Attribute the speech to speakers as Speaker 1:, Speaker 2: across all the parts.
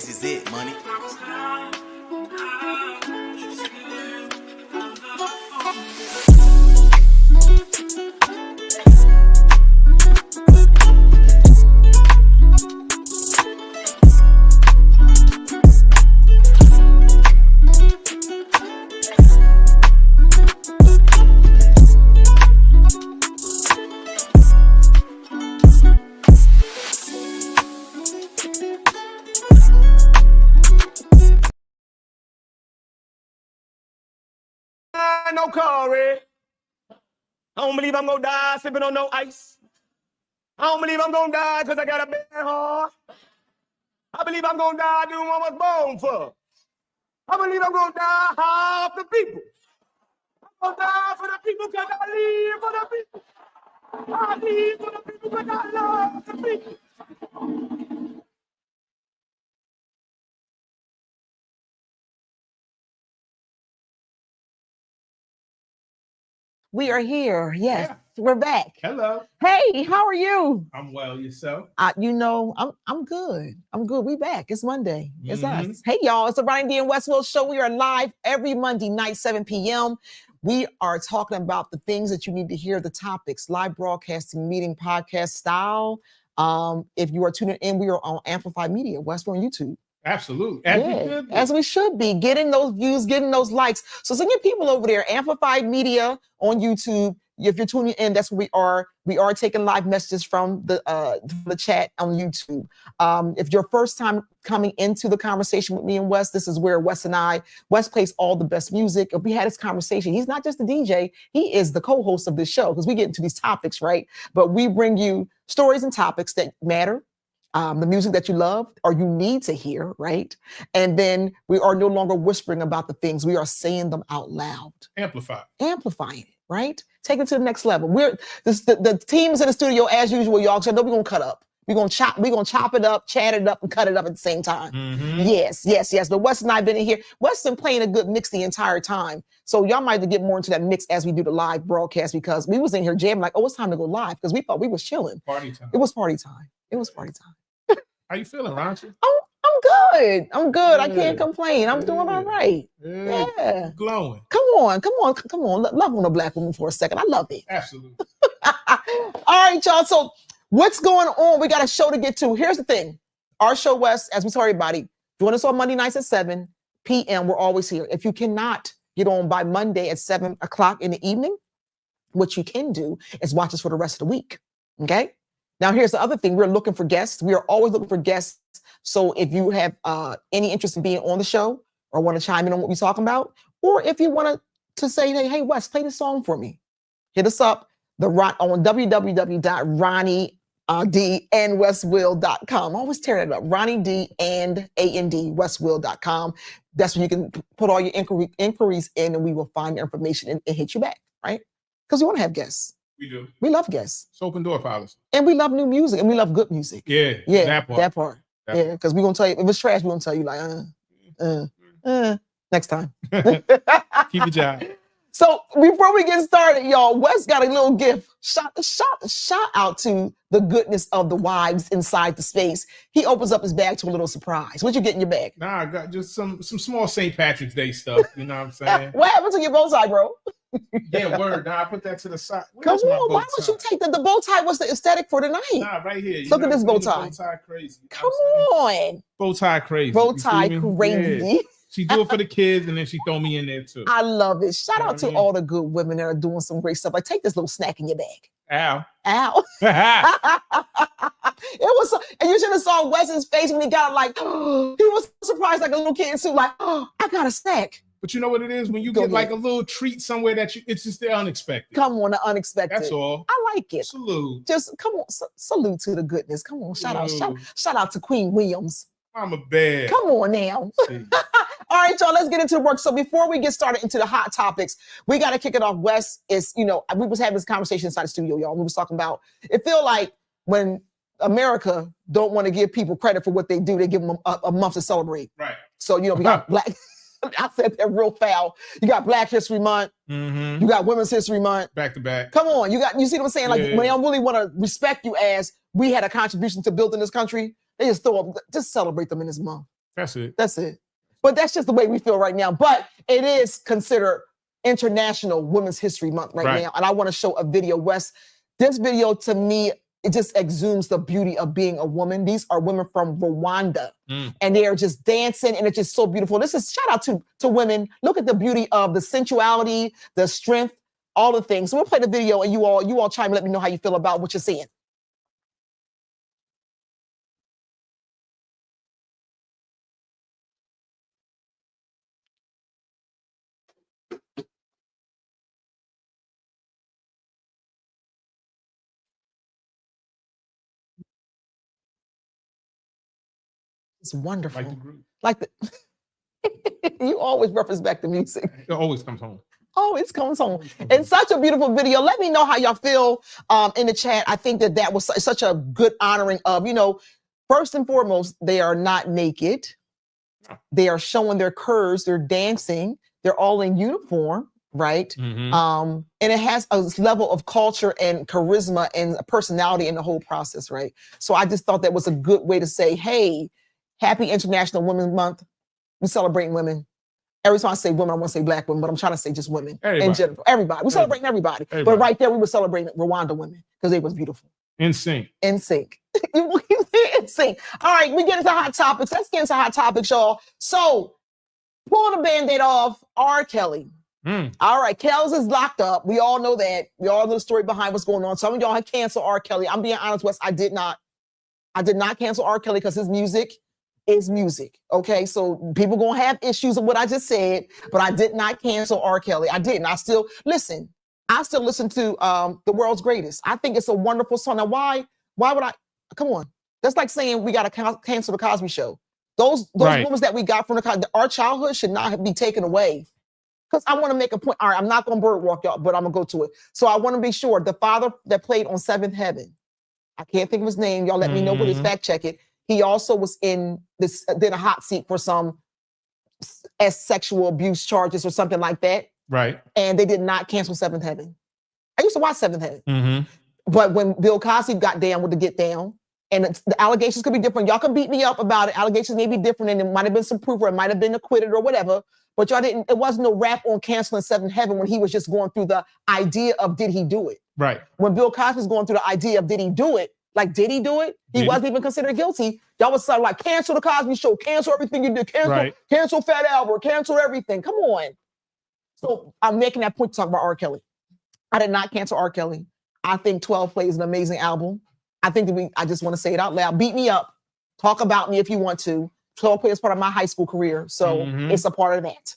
Speaker 1: this is it, money.
Speaker 2: No curry. I don't believe I'm gonna die sipping on no ice. I don't believe I'm gonna die because I got a bad heart. I believe I'm gonna die doing what I was born for. I believe I'm gonna die half the people. I'm gonna die for the people because I live for the people. I live for the people because I love the people.
Speaker 3: We are here. Yes, we're back.
Speaker 2: Hello.
Speaker 3: Hey, how are you?
Speaker 2: I'm well. Yourself?
Speaker 3: I'm good. I'm good. We back. It's Monday. It's us. Hey, y'all. It's the Ronnie D and WesWill show. We are live every Monday night, 7 p.m. We are talking about the things that you need to hear, the topics, live broadcasting, meeting, podcast style. If you are tuning in, we are on Amplified Media, WesWill on YouTube.
Speaker 2: Absolutely.
Speaker 3: As we should be, getting those views, getting those likes. So send your people over there, Amplified Media on YouTube. If you're tuning in, that's where we are. We are taking live messages from the chat on YouTube. If your first time coming into the conversation with me and Wes, this is where Wes plays all the best music. If we had this conversation, he's not just the DJ, he is the co-host of this show because we get into these topics, right? But we bring you stories and topics that matter. The music that you love or you need to hear, right? And then we are no longer whispering about the things. We are saying them out loud. Amplifying it, right? Take it to the next level. The team's in the studio as usual, y'all, because I know we're going to cut up. We're going to chop it up, chat it up, and cut it up at the same time.
Speaker 2: Mm-hmm.
Speaker 3: Yes. But Wes and I have been in here. Wes been playing a good mix the entire time. So y'all might have to get more into that mix as we do the live broadcast because we was in here jamming like, oh, it's time to go live because we thought we was chilling.
Speaker 2: Party time.
Speaker 3: It was party time.
Speaker 2: How you feeling, Ronnie?
Speaker 3: I'm good. I can't complain. I'm doing all right. Yeah.
Speaker 2: Glowing.
Speaker 3: Come on. Love on a black woman for a second. I love it.
Speaker 2: Absolutely.
Speaker 3: All right, y'all. So what's going on? We got a show to get to. Here's the thing. Our show, Wes, as we tell everybody, join us on Monday nights at 7 p.m. We're always here. If you cannot get on by Monday at 7 o'clock in the evening, what you can do is watch us for the rest of the week. Okay? Now, here's the other thing. We're looking for guests. We are always looking for guests. So if you have any interest in being on the show or want to chime in on what we're talking about, or if you want to say, hey, Wes, play this song for me, hit us up on www.ronniedandweswill.com. Always tear that up. Ronnie D and Weswill.com. That's where you can put all your inquiries in and we will find your information and hit you back, right? Because we want to have guests.
Speaker 2: We do.
Speaker 3: We love guests.
Speaker 2: It's open door policy.
Speaker 3: And we love new music and we love good music.
Speaker 2: Yeah.
Speaker 3: That part. Yeah, because we're going to tell you, if it's trash, we're going to tell you like, next time.
Speaker 2: Keep it job.
Speaker 3: So before we get started, y'all, Wes got a little gift. Shout out to the goodness of the wives inside the space. He opens up his bag to a little surprise. What you get in your bag?
Speaker 2: Nah, I got just some small St. Patrick's Day stuff. You know what I'm saying?
Speaker 3: What happened to your bow tie, bro?
Speaker 2: Yeah, word. Nah, I put that to the side.
Speaker 3: Come on, why would you take the bow tie? Was the aesthetic for tonight?
Speaker 2: Nah, right here.
Speaker 3: Look at this bow tie.
Speaker 2: Bow tie crazy.
Speaker 3: Come on.
Speaker 2: Bow tie crazy.
Speaker 3: Bow tie crazy.
Speaker 2: Yeah. She do it for the kids and then she throw me in there too.
Speaker 3: I love it. Shout out to all the good women that are doing some great stuff. Like take this little snack in your bag.
Speaker 2: Ow.
Speaker 3: It was, and you should have saw Wes's face when he got like, he was surprised like a little kid too, like, oh, I got a snack.
Speaker 2: But you know what it is? When you get like a little treat somewhere it's just the unexpected.
Speaker 3: Come on, the unexpected.
Speaker 2: That's all.
Speaker 3: I like it.
Speaker 2: Salute.
Speaker 3: Just come on, salute to the goodness. Come on, shout out to Queen Williams.
Speaker 2: I'm a bad.
Speaker 3: Come on now. All right, y'all, let's get into the work. So before we get started into the hot topics, we got to kick it off. Wes is, we was having this conversation inside the studio, y'all. We was talking about, it feel like when America don't want to give people credit for what they do, they give them a month to celebrate.
Speaker 2: Right.
Speaker 3: So, we got Black, I said that real foul. You got Black History Month.
Speaker 2: Mm-hmm.
Speaker 3: You got Women's History Month.
Speaker 2: Back to back.
Speaker 3: Come on, you see what I'm saying? Like when they don't really want to respect you as we had a contribution to building this country, they just celebrate them in this month.
Speaker 2: That's it.
Speaker 3: That's it. But that's just the way we feel right now. But it is considered International Women's History Month right now. And I want to show a video, Wes. This video, to me, it just exudes the beauty of being a woman. These are women from Rwanda. And they are just dancing, and it's just so beautiful. This is shout out to women. Look at the beauty of the sensuality, the strength, all the things. So we'll play the video, and you all chime and let me know how you feel about what you're seeing. It's wonderful.
Speaker 2: Like the group.
Speaker 3: Like the you always reference back to music.
Speaker 2: It always comes home.
Speaker 3: Always comes home. It's such a beautiful video. Let me know how y'all feel in the chat. I think that was such a good honoring of, first and foremost, they are not naked. They are showing their curves. They're dancing. They're all in uniform, right? And it has a level of culture and charisma and personality in the whole process, right? So I just thought that was a good way to say, hey, happy International Women's Month. We celebrating women. Every time I say women, I want to say black women, but I'm trying to say just women in general. Everybody. We're celebrating everybody. But right there, we were celebrating Rwanda women because they was beautiful.
Speaker 2: In sync.
Speaker 3: In sync. In sync. All right, we get into hot topics. Let's get into hot topics, y'all. So, pull the Band-Aid off, R. Kelly. All right, Kels is locked up. We all know that. We all know the story behind what's going on. Some of y'all have canceled R. Kelly. I'm being honest, Wes, I did not cancel R. Kelly because his music is music, okay? So people gonna have issues of what I just said, but I did not cancel R. Kelly. I didn't. I still listen to The World's Greatest. I think it's a wonderful song. Now, why would I? Come on. That's like saying we gotta cancel the Cosby Show. Those moments that we got from our childhood should not be taken away. Because I want to make a point. All right, I'm not gonna bird walk y'all, but I'm gonna go to it. So I want to be sure the father that played on Seventh Heaven, I can't think of his name. Y'all let me know what his fact check it. He also was in a hot seat for some sexual abuse charges or something like that.
Speaker 2: Right.
Speaker 3: And they did not cancel Seventh Heaven. I used to watch Seventh Heaven. But when Bill Cosby got down with the get down, and the allegations could be different. Y'all can beat me up about it. Allegations may be different, and it might have been some proof, or it might have been acquitted or whatever. But y'all didn't, it wasn't no rap on canceling Seventh Heaven when he was just going through the idea of did he do it?
Speaker 2: Right.
Speaker 3: When Bill Cosby was going through the idea of did he do it? Like, did he do it? He wasn't even considered guilty. Y'all was like, cancel the Cosby Show, cancel everything you did, cancel Fat Albert, cancel everything. Come on. So I'm making that point to talk about R. Kelly. I did not cancel R. Kelly. I think 12 Play is an amazing album. I think I just want to say it out loud. Beat me up. Talk about me if you want to. 12 Play is part of my high school career. So it's a part of that.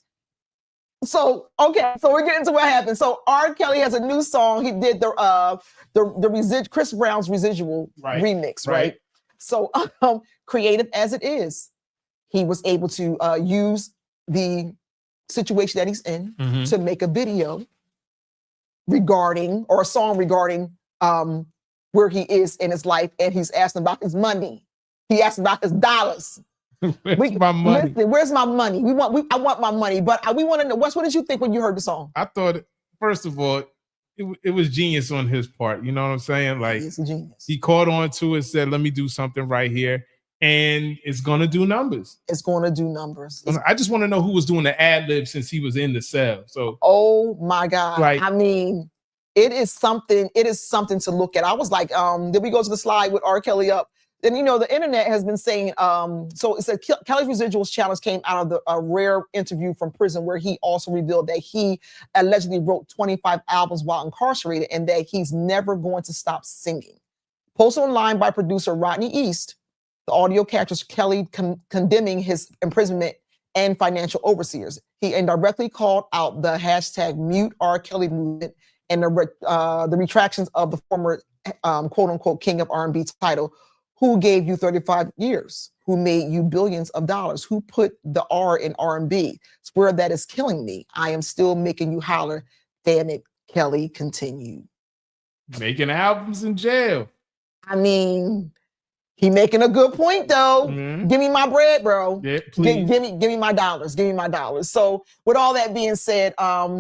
Speaker 3: So, okay, so we're getting to what happened. So R. Kelly has a new song. He did the Chris Brown's Residual remix, right? So creative as it is, he was able to use the situation that he's in to make a video regarding, or a song regarding where he is in his life, and he's asking about his money. He asked about his dollars.
Speaker 2: Where's my money?
Speaker 3: Listen, where's my money? I want my money, but we want to know, what did you think when you heard the song?
Speaker 2: I thought, first of all, it was genius on his part. You know what I'm saying? Like,
Speaker 3: he's a genius.
Speaker 2: He caught on to it, said, let me do something right here. And it's going to do numbers.
Speaker 3: It's going to do numbers.
Speaker 2: I just want to know who was doing the ad-lib since he was in the cell. So,
Speaker 3: oh my God.
Speaker 2: Like,
Speaker 3: I mean, it is something to look at. I was like, did we go to the slide with R. Kelly up? Then, the internet has been saying, so it said Kelly's Residuals challenge came out of a rare interview from prison where he also revealed that he allegedly wrote 25 albums while incarcerated and that he's never going to stop singing. Posted online by producer Rodney East, the audio captures Kelly condemning his imprisonment and financial overseers. He indirectly called out the hashtag Mute R. Kelly movement and the retractions of the former quote unquote king of R&B title. Who gave you 35 years? Who made you billions of dollars? Who put the R in R&B? Swear that is killing me. I am still making you holler. Damn it, Kelly continued.
Speaker 2: Making albums in jail.
Speaker 3: I mean, he making a good point though. Give me my bread, bro.
Speaker 2: Yeah, please.
Speaker 3: Give me my dollars. Give me my dollars. So with all that being said,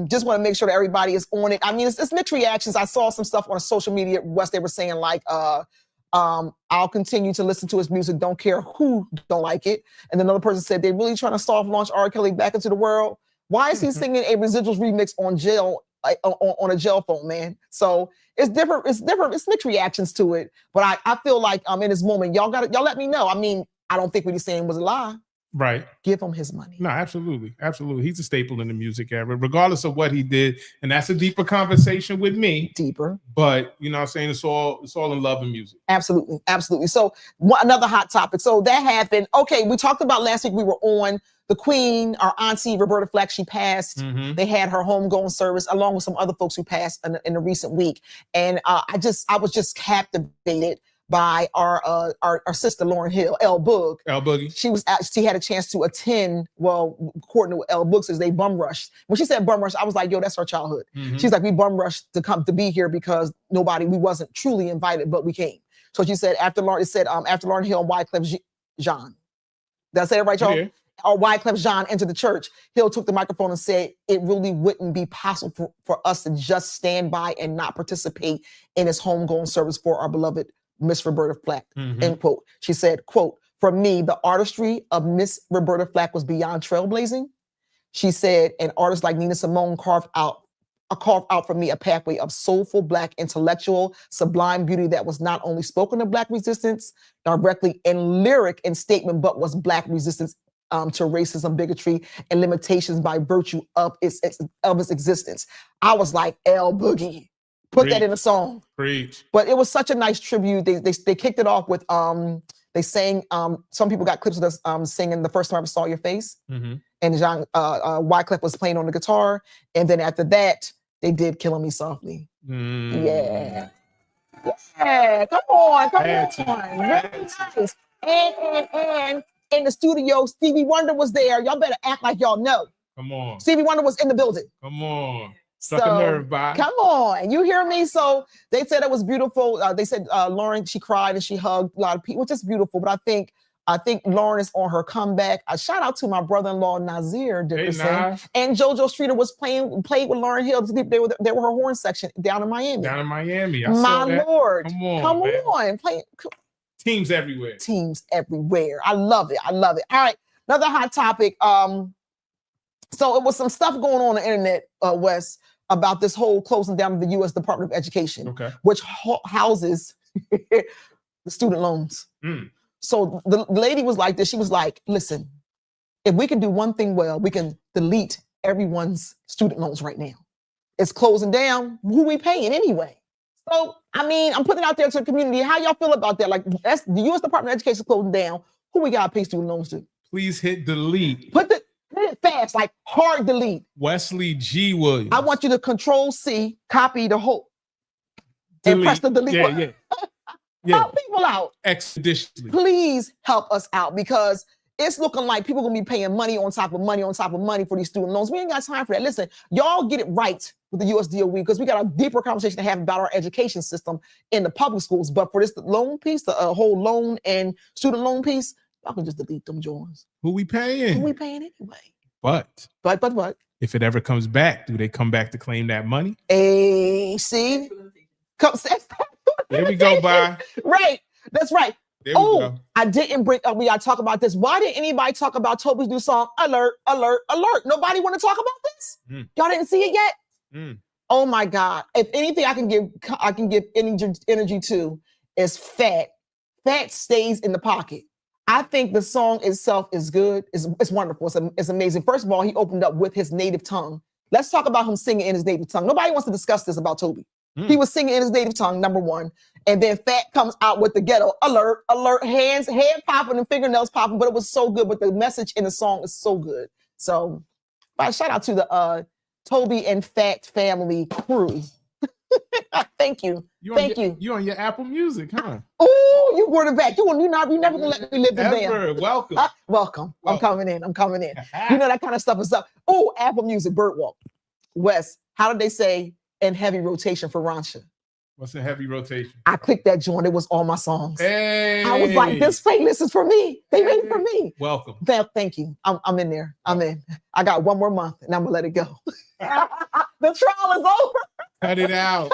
Speaker 3: just want to make sure that everybody is on it. I mean, it's mixed reactions. I saw some stuff on social media. West, they were saying like, I'll continue to listen to his music. Don't care who don't like it. And another person said they're really trying to soft launch R. Kelly back into the world. Why is he singing a Residuals remix on jail on a jail phone, man? So it's different. It's different. It's mixed reactions to it. But I feel like I'm in this moment. Y'all let me know. I mean, I don't think what he's saying was a lie.
Speaker 1: Right.
Speaker 3: Give him his money.
Speaker 1: No, absolutely. Absolutely. He's a staple in the music era, regardless of what he did. And that's a deeper conversation with me.
Speaker 3: Deeper.
Speaker 1: But you know what I'm saying? It's all in love and music.
Speaker 3: Absolutely. Absolutely. So another hot topic. So that happened. Okay, we talked about last week, we were on the Queen, our auntie, Roberta Flack, she passed. They had her homegoing service along with some other folks who passed in the recent week. And I was just captivated by our sister Lauryn Hill, L Boogie. She had a chance to attend. Well, according to what L Boog says, they bum rushed. When she said bum rush, I was like, yo, that's our childhood. She's like, we bum rushed to come to be here because we wasn't truly invited, but we came. So she said after Lauryn Hill and Wyclef Jean. Did I say it right, y'all?
Speaker 1: Yeah.
Speaker 3: Or Wyclef Jean entered the church. Hill took the microphone and said it really wouldn't be possible for us to just stand by and not participate in his homegoing service for our beloved Miss Roberta Flack, end quote. She said, quote, for me, the artistry of Miss Roberta Flack was beyond trailblazing. She said, and artists like Nina Simone carved out for me a pathway of soulful Black intellectual, sublime beauty that was not only spoken of Black resistance directly in lyric and statement, but was Black resistance to racism, bigotry, and limitations by virtue of its existence. I was like, L Boogie. Put that in a song.
Speaker 1: Preach.
Speaker 3: But it was such a nice tribute. They kicked it off with they sang some people got clips of us singing The First Time I Ever Saw Your Face. And Wyclef was playing on the guitar. And then after that, they did Killing Me Softly. Yeah. Yeah. Come on. Very nice. And in the studio, Stevie Wonder was there. Y'all better act like y'all know.
Speaker 1: Come on.
Speaker 3: Stevie Wonder was in the building.
Speaker 1: Come on. Struck a nerve, bye.
Speaker 3: Come on, you hear me? So they said it was beautiful. They said Lauryn, she cried and she hugged a lot of people, which is beautiful. But I think Lauryn is on her comeback. A shout out to my brother-in-law Nazir Dickerson. And JoJo Streeter played with Lauryn Hill. They were her horn section down in Miami.
Speaker 1: I
Speaker 3: my Lord,
Speaker 1: come on. Teams everywhere.
Speaker 3: I love it. All right, another hot topic. So it was some stuff going on the internet, Wes, about this whole closing down of the U.S. Department of Education, which houses the student loans. So the lady was like this. She was like, listen, if we can do one thing well, we can delete everyone's student loans right now. It's closing down. Who we paying anyway? So, I mean, I'm putting it out there to the community. How y'all feel about that? Like, that's the U.S. Department of Education closing down. Who we got to pay student loans to?
Speaker 1: Please hit delete.
Speaker 3: Put it fast, like hard delete.
Speaker 1: Wesley G. Williams.
Speaker 3: I want you to Control-C, copy the whole, and press the delete button. Help people out.
Speaker 1: Expeditiously.
Speaker 3: Please help us out because it's looking like people are going to be paying money on top of money on top of money for these student loans. We ain't got time for that. Listen, y'all get it right with the USDOE because we got a deeper conversation to have about our education system in the public schools. But for this loan piece, the whole loan and student loan piece, y'all can just delete them joints.
Speaker 1: Who we paying?
Speaker 3: Anyway?
Speaker 1: But
Speaker 3: what?
Speaker 1: If it ever comes back, do they come back to claim that money?
Speaker 3: Hey, see?
Speaker 1: There we go, bye.
Speaker 3: Right. That's right.
Speaker 1: Go.
Speaker 3: I didn't bring up. We gotta talk about this. Why didn't anybody talk about Toby's new song? Alert, alert, alert. Nobody want to talk about this? Y'all didn't see it yet? Oh my God. If anything I can give energy to is Fat. Fat stays in the pocket. I think the song itself is good. It's wonderful. It's amazing. First of all, he opened up with his native tongue. Let's talk about him singing in his native tongue. Nobody wants to discuss this about Toby. He was singing in his native tongue, number one. And then Fat comes out with the ghetto, alert, alert, head popping and fingernails popping, but it was so good. But the message in the song is so good. So shout out to the Toby and Fat family crew. Thank you. Thank you.
Speaker 1: You on your Apple Music, huh?
Speaker 3: Oh, you brought it back. You never gonna let me live in there.
Speaker 1: Welcome.
Speaker 3: Welcome. I'm coming in. You know that kind of stuff is up. Oh, Apple Music, Birdwalk. Wes, how did they say in heavy rotation for Rancha?
Speaker 1: What's in heavy rotation?
Speaker 3: I clicked that joint. It was all my songs.
Speaker 1: Hey.
Speaker 3: I was like, this playlist is for me. They made it for me.
Speaker 1: Welcome.
Speaker 3: Thank you. I'm in there. I'm in. I got one more month and I'm gonna let it go. The trial is over.
Speaker 1: Cut it out.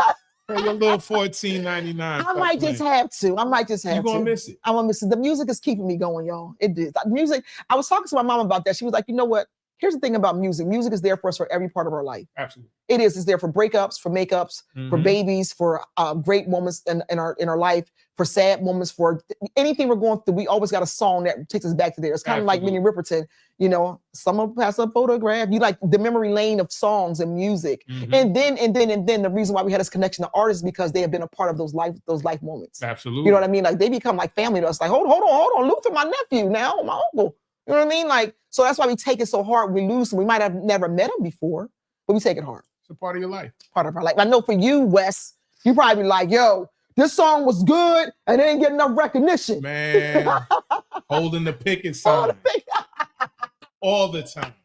Speaker 1: Your little $14.99.
Speaker 3: I might just have to. I might just have
Speaker 1: You're
Speaker 3: to.
Speaker 1: gonna miss it.
Speaker 3: I'm gonna miss it. The music is keeping me going, y'all. It is. Music. I was talking to my mom about that. She was like, you know what? Here's the thing about music. Music is there for us for every part of our life.
Speaker 1: Absolutely.
Speaker 3: It is. It's there for breakups, for makeups, for babies, for great moments in our life, for sad moments, for anything we're going through. We always got a song that takes us back to there. It's kind of like Minnie Riperton. You know, someone pass a photograph. You like the memory lane of songs and music. And then the reason why we had this connection to artists because they have been a part of those life moments.
Speaker 1: Absolutely.
Speaker 3: You know what I mean? Like they become like family to us. Like, hold on. Luther, my nephew now, my uncle. You know what I mean? Like, so that's why we take it so hard. We lose him. We might have never met him before, but we take it hard.
Speaker 1: It's a part of your life.
Speaker 3: Part of our life. I know for you, Wes, you probably be like, yo, this song was good and it didn't get enough recognition.
Speaker 1: Man, holding the picket sign all the time.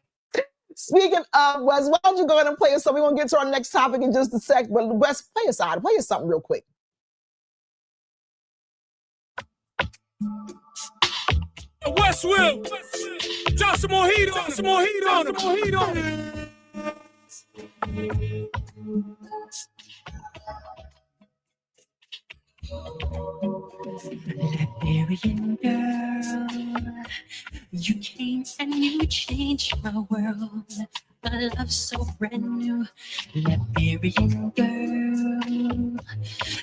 Speaker 3: Speaking of Wes, why don't you go ahead and play us something? We're going to get to our next topic in just a sec, but Wes, play us something real quick.
Speaker 4: WesWill, drop some more heat on it.
Speaker 5: Liberian girl, you came and you changed my world. A love so brand new. Liberian girl,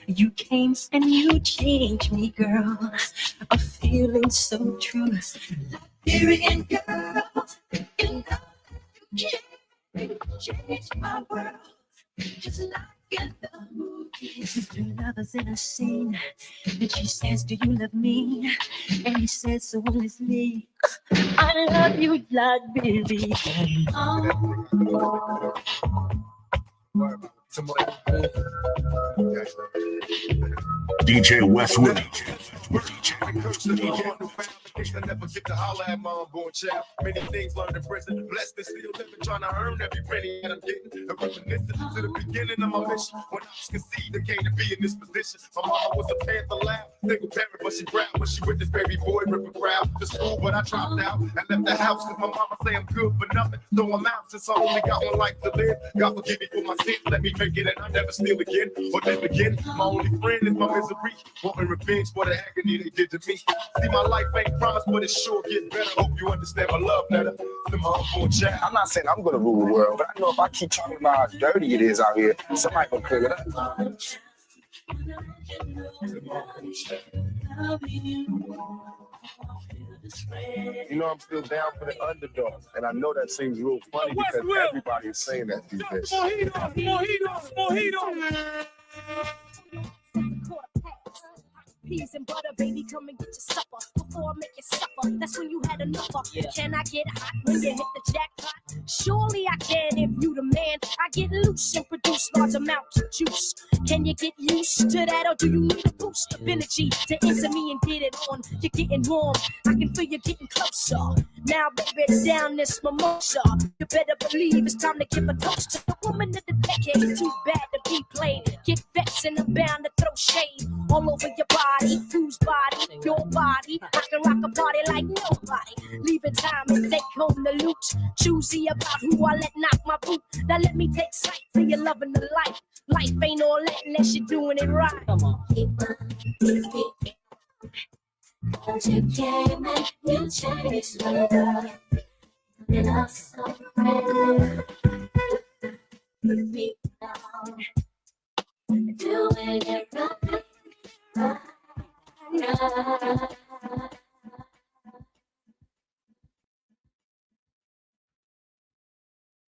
Speaker 5: you came and you changed me, girl. A feeling so true. Liberian girl, you know you can change my world. Just like in the movies, two lovers in a scene, and she says, do you love me? And he says so honestly, I love you like baby.
Speaker 6: DJ WesWill.
Speaker 2: I never get to holler at my unborn child. Many things learned in prison. Blessed and still living, trying to earn every penny that I'm getting. The reminiscence to the beginning of my mission. When I was conceived, I came to be in this position. My mama was a panther lab, single parent, but she grabbed when she with this baby boy ripping crowd to school. But I dropped out and left the house because my mama say I'm good for nothing. So I'm out since I only got one life to live. God forgive me for my sins, let me make it and I never steal again or live again. My only friend is my misery, wanting revenge for the agony they did to me. See, my life ain't promised, but it's sure getting better. Hope you understand my love letter to my unborn child.
Speaker 7: I'm not saying I'm gonna rule the world, but I know if I keep talking about how dirty it is out here, somebody gonna clear it up. You know I'm still down for the underdog, and I know that seems real funny because everybody is saying that these days.
Speaker 4: More heat on.
Speaker 8: Peas and butter, baby, come and get your supper before I make you suffer. That's when you had enough. Can I get hot when you hit the jackpot? Surely I can if you the man. I get loose and produce large amounts of juice. Can you get used to that, or do you need a boost of energy to enter me and get it on? You're getting warm, I can feel you getting closer. Now, baby, down this mimosa. You better believe it's time to give a toast to the woman of the decade. Too bad to be played. Get vexed and I'm bound to throw shade all over your body, whose body, your body. I can rock a party like nobody. Leaving time and take home the loot. Choosy about who I let knock my boot. Now let me take sight to your loving the life. Life ain't all that unless you're doing it right. Come on.
Speaker 5: Cause you came and you changed my love. And I'm so ready. Put me down. Doing it right.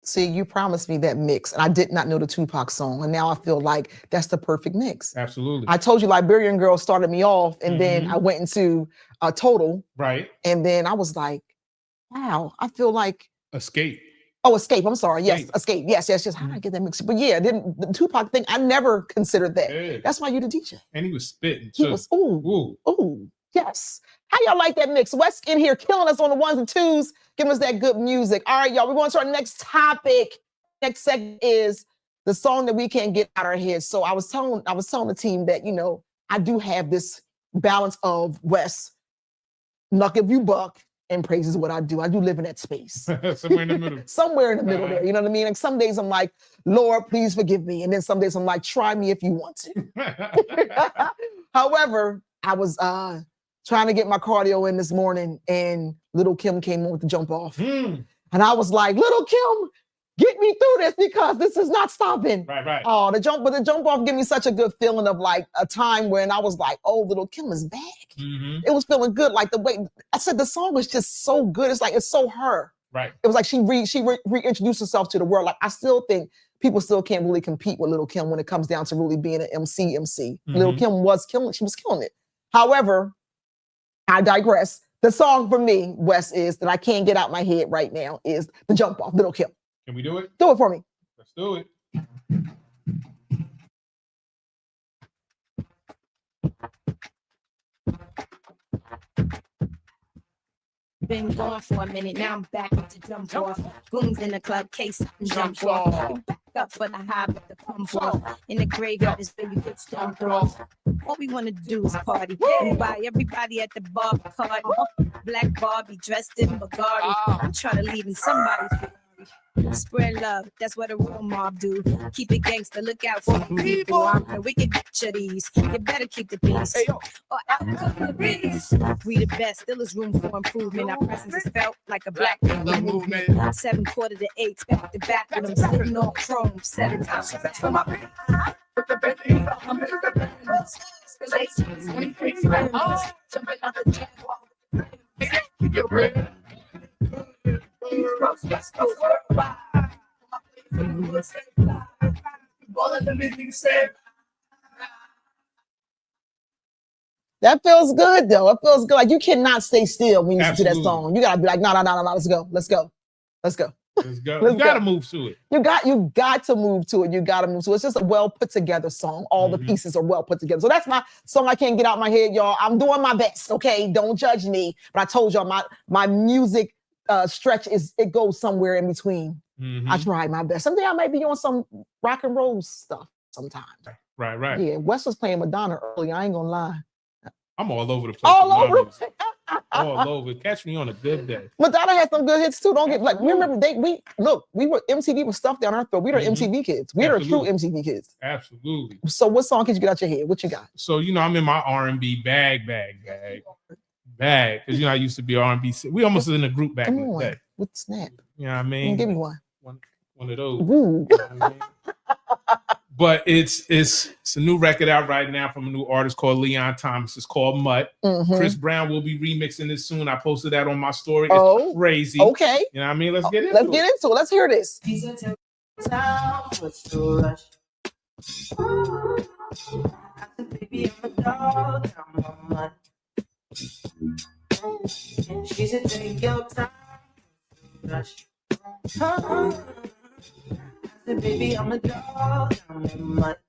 Speaker 3: See, you promised me that mix, and I did not know the Tupac song, and now I feel like that's the perfect mix.
Speaker 1: Absolutely.
Speaker 3: I told you Liberian Girl started me off, and then I went into Total.
Speaker 1: Right.
Speaker 3: And then I was like, wow, I feel like...
Speaker 1: Escape.
Speaker 3: Oh, Escape. I'm sorry. Yes, Escape. Yes. How did I get that mix? But yeah, then the Tupac thing, I never considered that.
Speaker 1: Yeah.
Speaker 3: That's why you're the DJ.
Speaker 1: And he was spitting
Speaker 3: He
Speaker 1: too.
Speaker 3: was, ooh, yes. How y'all like that mix? Wes in here killing us on the ones and twos, giving us that good music. All right, y'all, we're going to our next topic. Next segment is the song that we can't get out our heads. So I was telling the team that, you know, I do have this balance of Wes, Knuck if you buck, and praise is what I do. I do live in that space.
Speaker 1: Somewhere in the middle.
Speaker 3: Somewhere in the middle there. You know what I mean? Like some days I'm like, Lord, please forgive me. And then some days I'm like, try me if you want to. However, I was trying to get my cardio in this morning and Little Kim came on with the jump off. And I was like, Little Kim, get me through this because this is not stopping.
Speaker 1: Right.
Speaker 3: Oh, the jump off gave me such a good feeling of like a time when I was like, oh, Little Kim is back. It was feeling good. Like the way I said, the song was just so good. It's like, it's so her.
Speaker 1: Right.
Speaker 3: It was like she reintroduced herself to the world. Like I still think people still can't really compete with Little Kim when it comes down to really being an MC. Little Kim was killing it. She was killing it. However, I digress. The song for me, Wes, is that I can't get out my head right now is the jump off, Little Kim.
Speaker 1: Can we do it?
Speaker 3: Do it for me.
Speaker 1: Let's do it.
Speaker 8: Been gone for a minute, now I'm back to jump off. Goons in the club, case and jump off. You back up for the high with the pump off. In the graveyard is where you get jumped off. All we wanna do is party. And buy everybody at the bar card. Black Barbie dressed in Bugatti. I'm trying to leave in somebody's Ferrari. Spread love, that's what a real mob do. Keep it gangster, look out for the people. I'm the wicked bitch of these. You better keep the peace. Or out come the beast. We the best, still is room for improvement. Our presence is felt like a black people movement. 7 quarter to 8, back to back with them sitting on chrome 7 times. That's for my people. Put the bed in the hummer, the bed in the space. When you crazy, jumping out the jam. You're ready.
Speaker 3: That feels good though. It feels good. Like you cannot stay still when you do that song. You gotta be like, no, let's go.
Speaker 1: Let's go. You gotta move to it.
Speaker 3: You got to move to it. You gotta move to it. It's just a well put together song. All the pieces are well put together. So that's my song. I can't get out my head, y'all. I'm doing my best. Okay, don't judge me. But I told y'all my music stretch it goes somewhere in between. I try my best. Someday I might be on some rock and roll stuff sometimes.
Speaker 1: Right.
Speaker 3: Yeah, Wes was playing Madonna earlier. I ain't gonna lie.
Speaker 1: I'm all over the place.
Speaker 3: All over.
Speaker 1: All over. Catch me on a good day.
Speaker 3: Madonna had some good hits too. Don't get like remember we were MTV was stuffed down our throat. We were MTV kids. We were true MTV kids.
Speaker 1: Absolutely.
Speaker 3: So what song could you get out your head? What you got?
Speaker 1: So I'm in my R&B bag. Because I used to be R&B. We almost in a group back in the day.
Speaker 3: With Snap.
Speaker 1: You know what I mean?
Speaker 3: Give me one.
Speaker 1: One of those.
Speaker 3: Ooh.
Speaker 1: You know what I mean? But it's a new record out right now from a new artist called Leon Thomas. It's called Mutt. Chris Brown will be remixing this soon. I posted that on my story. It's crazy.
Speaker 3: Okay.
Speaker 1: You know what I mean? Let's get into it.
Speaker 3: Let's get into it. Let's hear this.
Speaker 6: Baby, I'm a dog, I'm a mutt. She said, take your time. Rush. I said, baby, I'm a dog, I'm a mutt.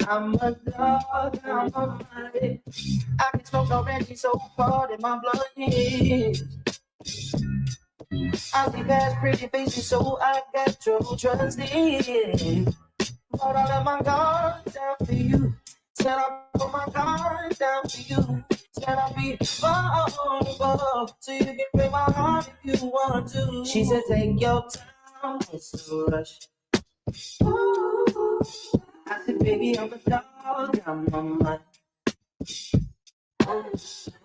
Speaker 6: I'm a dog, I'm a mutt. I can smoke no Reggie so hard in my blood. I see past pretty faces, so I got trouble trusting. But I let my guard down for you. Said I put my guard down for you. Said I'll be vulnerable so you can break my heart if you want to. She said, take your time, it's a rush. Ooh. I said, baby, I'm a dog, I'm a mutt.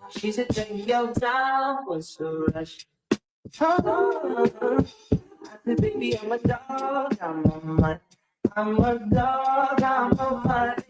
Speaker 6: She said, take your time, it's a rush. I said, baby, I'm a dog, I'm a mutt. I'm a dog, I'm a mutt.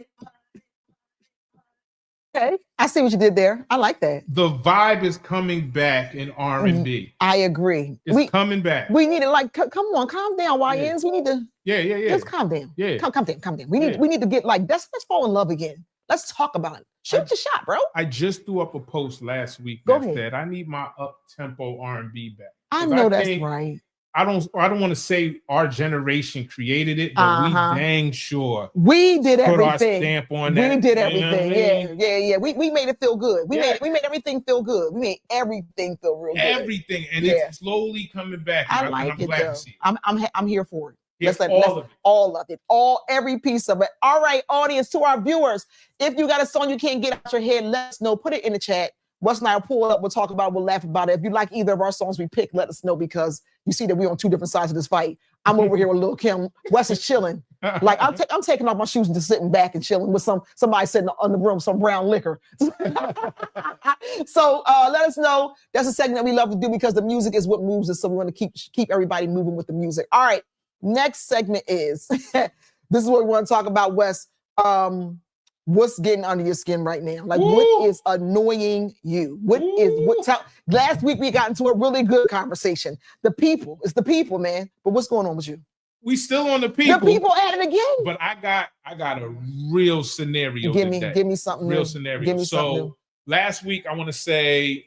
Speaker 3: Okay, I see what you did there. I like that.
Speaker 1: The vibe is coming back in R&B.
Speaker 3: I agree.
Speaker 1: It's coming back.
Speaker 3: We need to come on, calm down, YNs. We need to.
Speaker 1: Yeah.
Speaker 3: Let's calm down.
Speaker 1: Yeah.
Speaker 3: Calm down. We need to get like let's fall in love again. Let's talk about it. Shoot your shot, bro.
Speaker 1: I just threw up a post last week
Speaker 3: Go
Speaker 1: that
Speaker 3: ahead.
Speaker 1: said I need my up-tempo R&B back.
Speaker 3: I know that's right.
Speaker 1: I don't want to say our generation created it, but we dang sure
Speaker 3: we did everything.
Speaker 1: Put our stamp on that.
Speaker 3: We did everything.
Speaker 1: You know what I mean?
Speaker 3: Yeah. We made it feel good. We made everything feel good. We made everything feel real good.
Speaker 1: Everything, and it's slowly coming back.
Speaker 3: I like
Speaker 1: I'm
Speaker 3: it
Speaker 1: glad
Speaker 3: though.
Speaker 1: to see it.
Speaker 3: I'm here for it.
Speaker 1: Yes,
Speaker 3: all of it, every piece of it. All right, audience, to our viewers, if you got a song you can't get out your head, let us know. Put it in the chat. Wes and I will pull up, we'll talk about it, we'll laugh about it. If you like either of our songs we pick, let us know, because you see that we're on two different sides of this fight. I'm over here with Lil' Kim. Wes is chilling. Like I'm taking off my shoes and just sitting back and chilling with somebody sitting in the room, some brown liquor. So let us know. That's a segment that we love to do because the music is what moves us. So we want to keep everybody moving with the music. All right. Next segment is this is what we want to talk about, Wes. What's getting under your skin right now? Like, what is annoying you? Last week we got into a really good conversation. It's the people, man. But what's going on with you?
Speaker 1: We still on the people.
Speaker 3: The people at it again.
Speaker 1: But I got a real scenario.
Speaker 3: Give me something.
Speaker 1: Real
Speaker 3: new.
Speaker 1: scenario.
Speaker 3: Give me something new.
Speaker 1: Last week, I want to say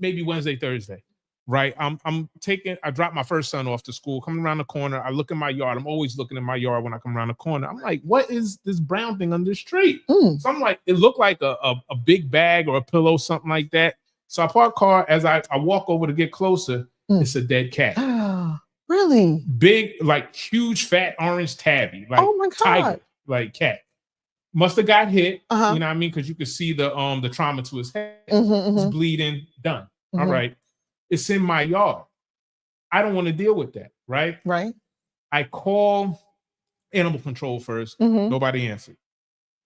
Speaker 1: maybe Wednesday, Thursday. Right. I dropped my first son off to school, coming around the corner. I look in my yard. I'm always looking in my yard when I come around the corner. I'm like, what is this brown thing on the street? So I'm like, it looked like a big bag or a pillow, something like that. So I park car. As I walk over to get closer, it's a dead cat.
Speaker 3: Really?
Speaker 1: Big, like huge, fat orange tabby. Like, oh my God. Tiger, like cat. Must have got hit. You know what I mean? Because you could see the trauma to his head. It's bleeding. Done. All right. It's in my yard. I don't want to deal with that, right?
Speaker 3: Right.
Speaker 1: I call animal control first. Nobody answered.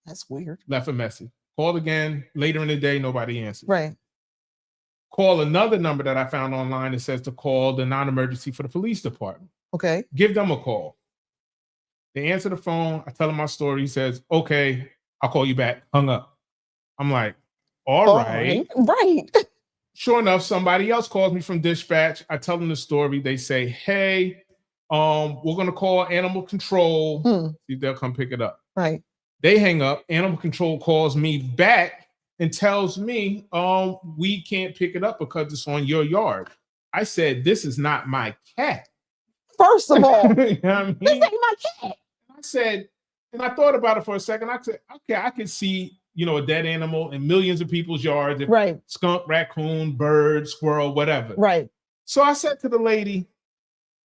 Speaker 3: That's weird.
Speaker 1: Left a message. Called again later in the day. Nobody answered.
Speaker 3: Right.
Speaker 1: Call another number that I found online that says to call the non-emergency for the police department.
Speaker 3: Okay.
Speaker 1: Give them a call. They answer the phone. I tell them my story. He says, okay, I'll call you back. Hung up. I'm like, all right.
Speaker 3: Right.
Speaker 1: Sure enough, somebody else calls me from dispatch. I tell them the story. They say, hey, we're going to call animal control. See if they'll come pick it up.
Speaker 3: Right.
Speaker 1: They hang up. Animal control calls me back and tells me, we can't pick it up because it's on your yard. I said, this is not my cat.
Speaker 3: First of all,
Speaker 1: you know what I mean?
Speaker 3: This ain't my cat.
Speaker 1: I said, and I thought about it for a second. I said, okay, I could see, a dead animal in millions of people's yards.
Speaker 3: Right.
Speaker 1: Skunk, raccoon, bird, squirrel, whatever.
Speaker 3: Right.
Speaker 1: So I said to the lady,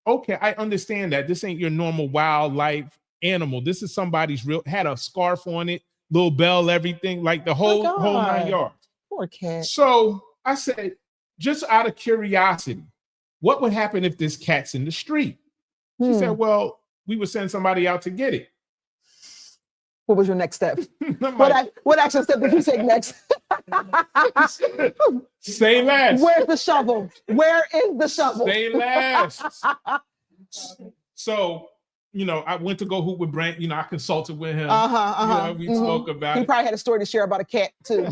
Speaker 1: okay, I understand that. This ain't your normal wildlife animal. This is somebody's had a scarf on it, little bell, everything, like the whole 9 yards.
Speaker 3: Poor cat.
Speaker 1: So I said, just out of curiosity, what would happen if this cat's in the street? She said, well, we would send somebody out to get it.
Speaker 3: What was your next step? What action step did you take next?
Speaker 1: Say less.
Speaker 3: Where's the shovel? Where is the shovel?
Speaker 1: Say less. So, I went to go hoop with Brent. I consulted with him. We spoke about it.
Speaker 3: He probably had a story to share about a cat too.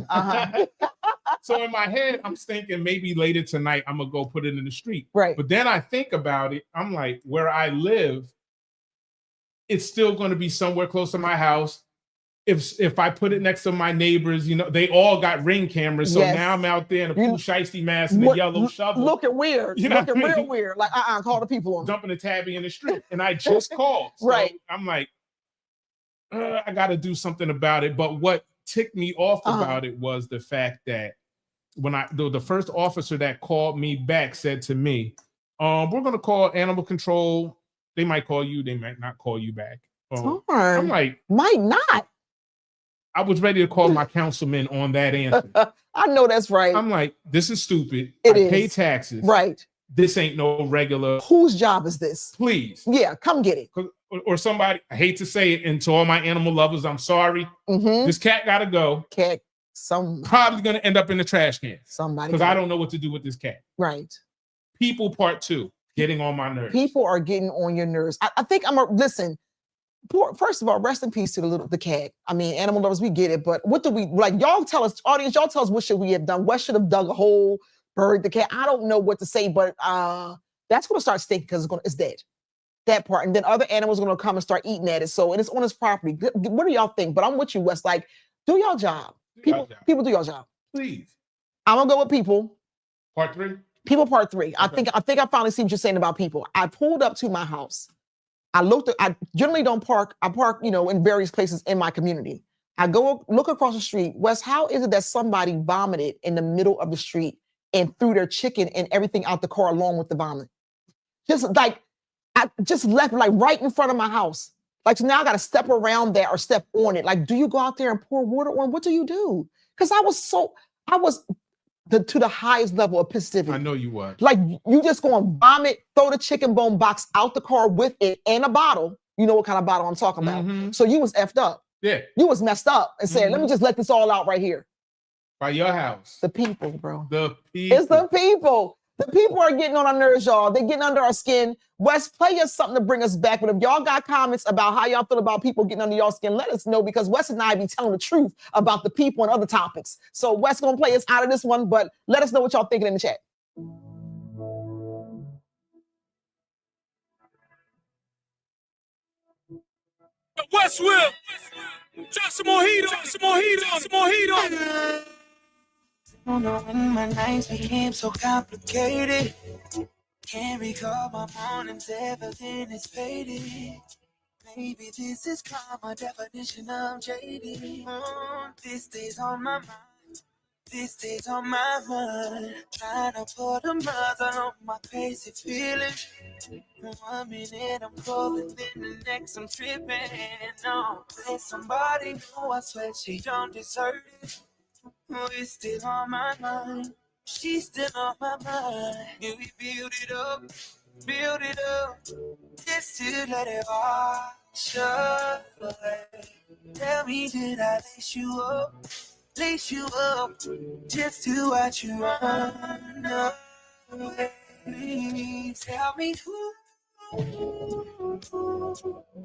Speaker 1: So in my head, I'm thinking maybe later tonight, I'm going to go put it in the street.
Speaker 3: Right.
Speaker 1: But then I think about it. I'm like, where I live, it's still going to be somewhere close to my house. If I put it next to my neighbors, they all got Ring cameras. So now I'm out there in a cool shiesty mask and a yellow shovel.
Speaker 3: Looking weird. Looking real weird. Like, call the people on.
Speaker 1: Dumping a tabby in the street. And I just called. So
Speaker 3: right.
Speaker 1: I'm like, I got to do something about it. But what ticked me off about it was the fact that when the first officer that called me back said to me, we're going to call animal control. They might call you. They might not call you back. I'm like,
Speaker 3: might not.
Speaker 1: I was ready to call my councilman on that answer.
Speaker 3: I know that's right.
Speaker 1: I'm like, this is stupid.
Speaker 3: I
Speaker 1: pay taxes.
Speaker 3: Right.
Speaker 1: This ain't no regular.
Speaker 3: Whose job is this?
Speaker 1: Please.
Speaker 3: Yeah, come get it.
Speaker 1: Or somebody, I hate to say it, and to all my animal lovers, I'm sorry. This cat gotta go.
Speaker 3: Cat,
Speaker 1: probably gonna end up in the trash can.
Speaker 3: Somebody.
Speaker 1: Because I don't know what to do with this cat.
Speaker 3: Right.
Speaker 1: People part 2, getting on my nerves.
Speaker 3: People are getting on your nerves. I think listen. First of all, rest in peace to the cat. I mean, animal lovers, we get it, but what do we like? Y'all tell us, audience. Y'all tell us what should we have done? What should have dug a hole, buried the cat? I don't know what to say, but that's gonna start stinking because it's dead. That part, and then other animals are gonna come and start eating at it. So, and it's on his property. What do y'all think? But I'm with you, Wes. Like, do y'all job. People do y'all job.
Speaker 1: Please.
Speaker 3: I'm gonna go with people.
Speaker 1: Part 3.
Speaker 3: People, part 3. Okay. I think I finally see what you're saying about people. I pulled up to my house. I generally don't park. I park, in various places in my community. I go look across the street. Wes, how is it that somebody vomited in the middle of the street and threw their chicken and everything out the car along with the vomit? Just like, I just left like right in front of my house. Like, so now I got to step around that or step on it. Like, do you go out there and pour water on? What do you do? Because I was to the highest level of positivity.
Speaker 1: I know you were.
Speaker 3: Like, you just go and vomit, throw the chicken bone box out the car with it and a bottle. You know what kind of bottle I'm talking about. So you was effed up.
Speaker 1: Yeah.
Speaker 3: You was messed up and said, let me just let this all out right here.
Speaker 1: By your house.
Speaker 3: The people, bro.
Speaker 1: The people.
Speaker 3: It's the people. The people are getting on our nerves, y'all. They're getting under our skin. Wes, play us something to bring us back. But if y'all got comments about how y'all feel about people getting under y'all skin, let us know, because Wes and I be telling the truth about the people and other topics. So Wes gonna play us out of this one, but let us know what y'all thinking in the chat.
Speaker 4: WesWill. Drop some more heat on, some more heat on, some more heat on.
Speaker 6: Don't know when my nights became so complicated. Can't recall my mornings, everything is faded. Maybe this is karma, definition of jaded. This day's on my mind, this day's on my mind. Trying to put a muzzle on my crazy feelings. 1 minute I'm calling, then the next I'm tripping. No, there's somebody new, I swear she don't deserve it. It's still on my mind. She's still on my mind. And we build it up, just to let it wash away. Tell me, did I lace you up, just to watch you run away? Please tell me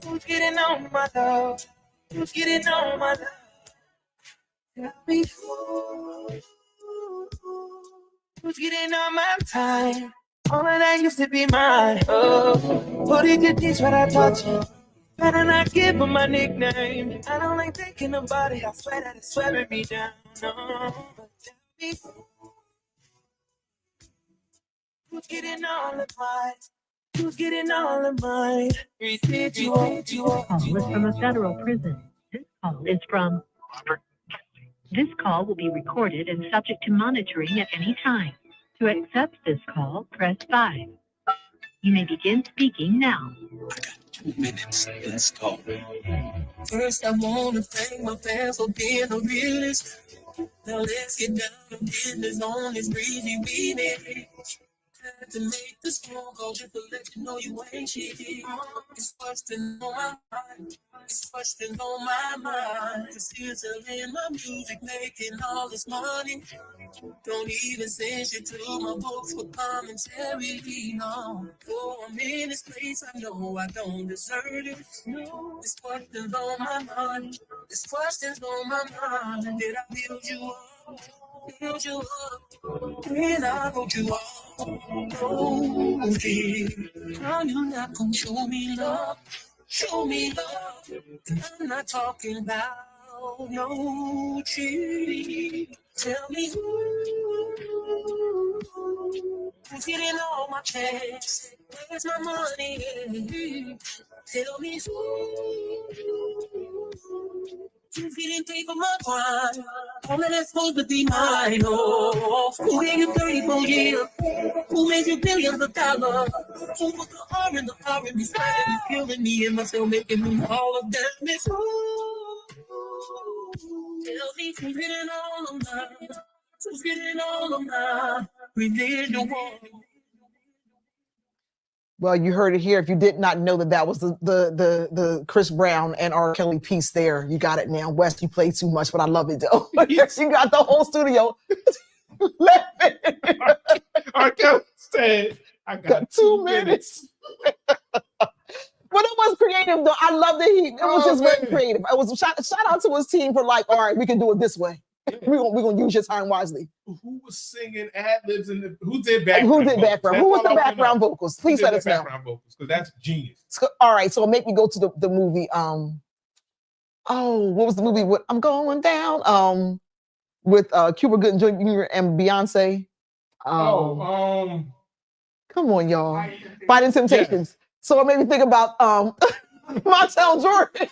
Speaker 6: who's getting on my love, who's getting on my love. Tell me who's getting on my time. All of that used to be mine. Oh, what did you teach when I taught you? Better not give him my nickname. I don't like thinking about it. I swear that it's swearing me down. No, but tell me who's getting all of mine? Who's getting all of mine? Residual.
Speaker 9: This call is from a federal prison. This call will be recorded and subject to monitoring at any time. To accept this call, press 5. You may begin speaking now.
Speaker 10: I got 2 minutes. Let's go. First, I want to thank my fans for being the realest. Now let's get down to business on this breezy remix. Had to make this phone call just to let you know you ain't shit. It's questions on my mind. It's questions on my mind. It's in my music, making all this money. Don't even send shit to my books for commentary. No, for I'm in this place, I know I don't deserve it. No, it's questions on my mind. It's questions on my mind. Did I build you up? Build you up? When I wrote you up? Oh, dear. How you not gonna show me love? Show me love. I'm not talking about no cheating. Tell me who's getting all my checks? Where's my money? Tell me who's getting paid for my crime? All of that's supposed to be mine. Oh, who gave you 34 years? Who made you billions of dollars? Who put the R in the R and decided to killing me and myself, making me all of that? Miss tell me who's getting all of mine? Who's getting all of mine? Residual.
Speaker 3: Well, you heard it here. If you did not know that was the Chris Brown and R. Kelly piece there, you got it now. Wes, you play too much, but I love it though. You got the whole studio laughing.
Speaker 1: R. Kelly said, I got 2 minutes.
Speaker 3: But it was creative though. I love that it was just very creative. It was shout out to his team for like, all right, we can do it this way. Yeah. We're gonna use your time wisely.
Speaker 1: Who was singing ad-libs and who did background?
Speaker 3: Who did background? Who was the background vocals? Please let us know.
Speaker 1: Background vocals, because that's genius.
Speaker 3: So, all right, so make me go to the movie. What was the movie with I'm Going Down? With Cuba Gooding Jr. and Beyonce. Come on, y'all. Fighting Temptations. Yes. So it made me think about Montel Jordan.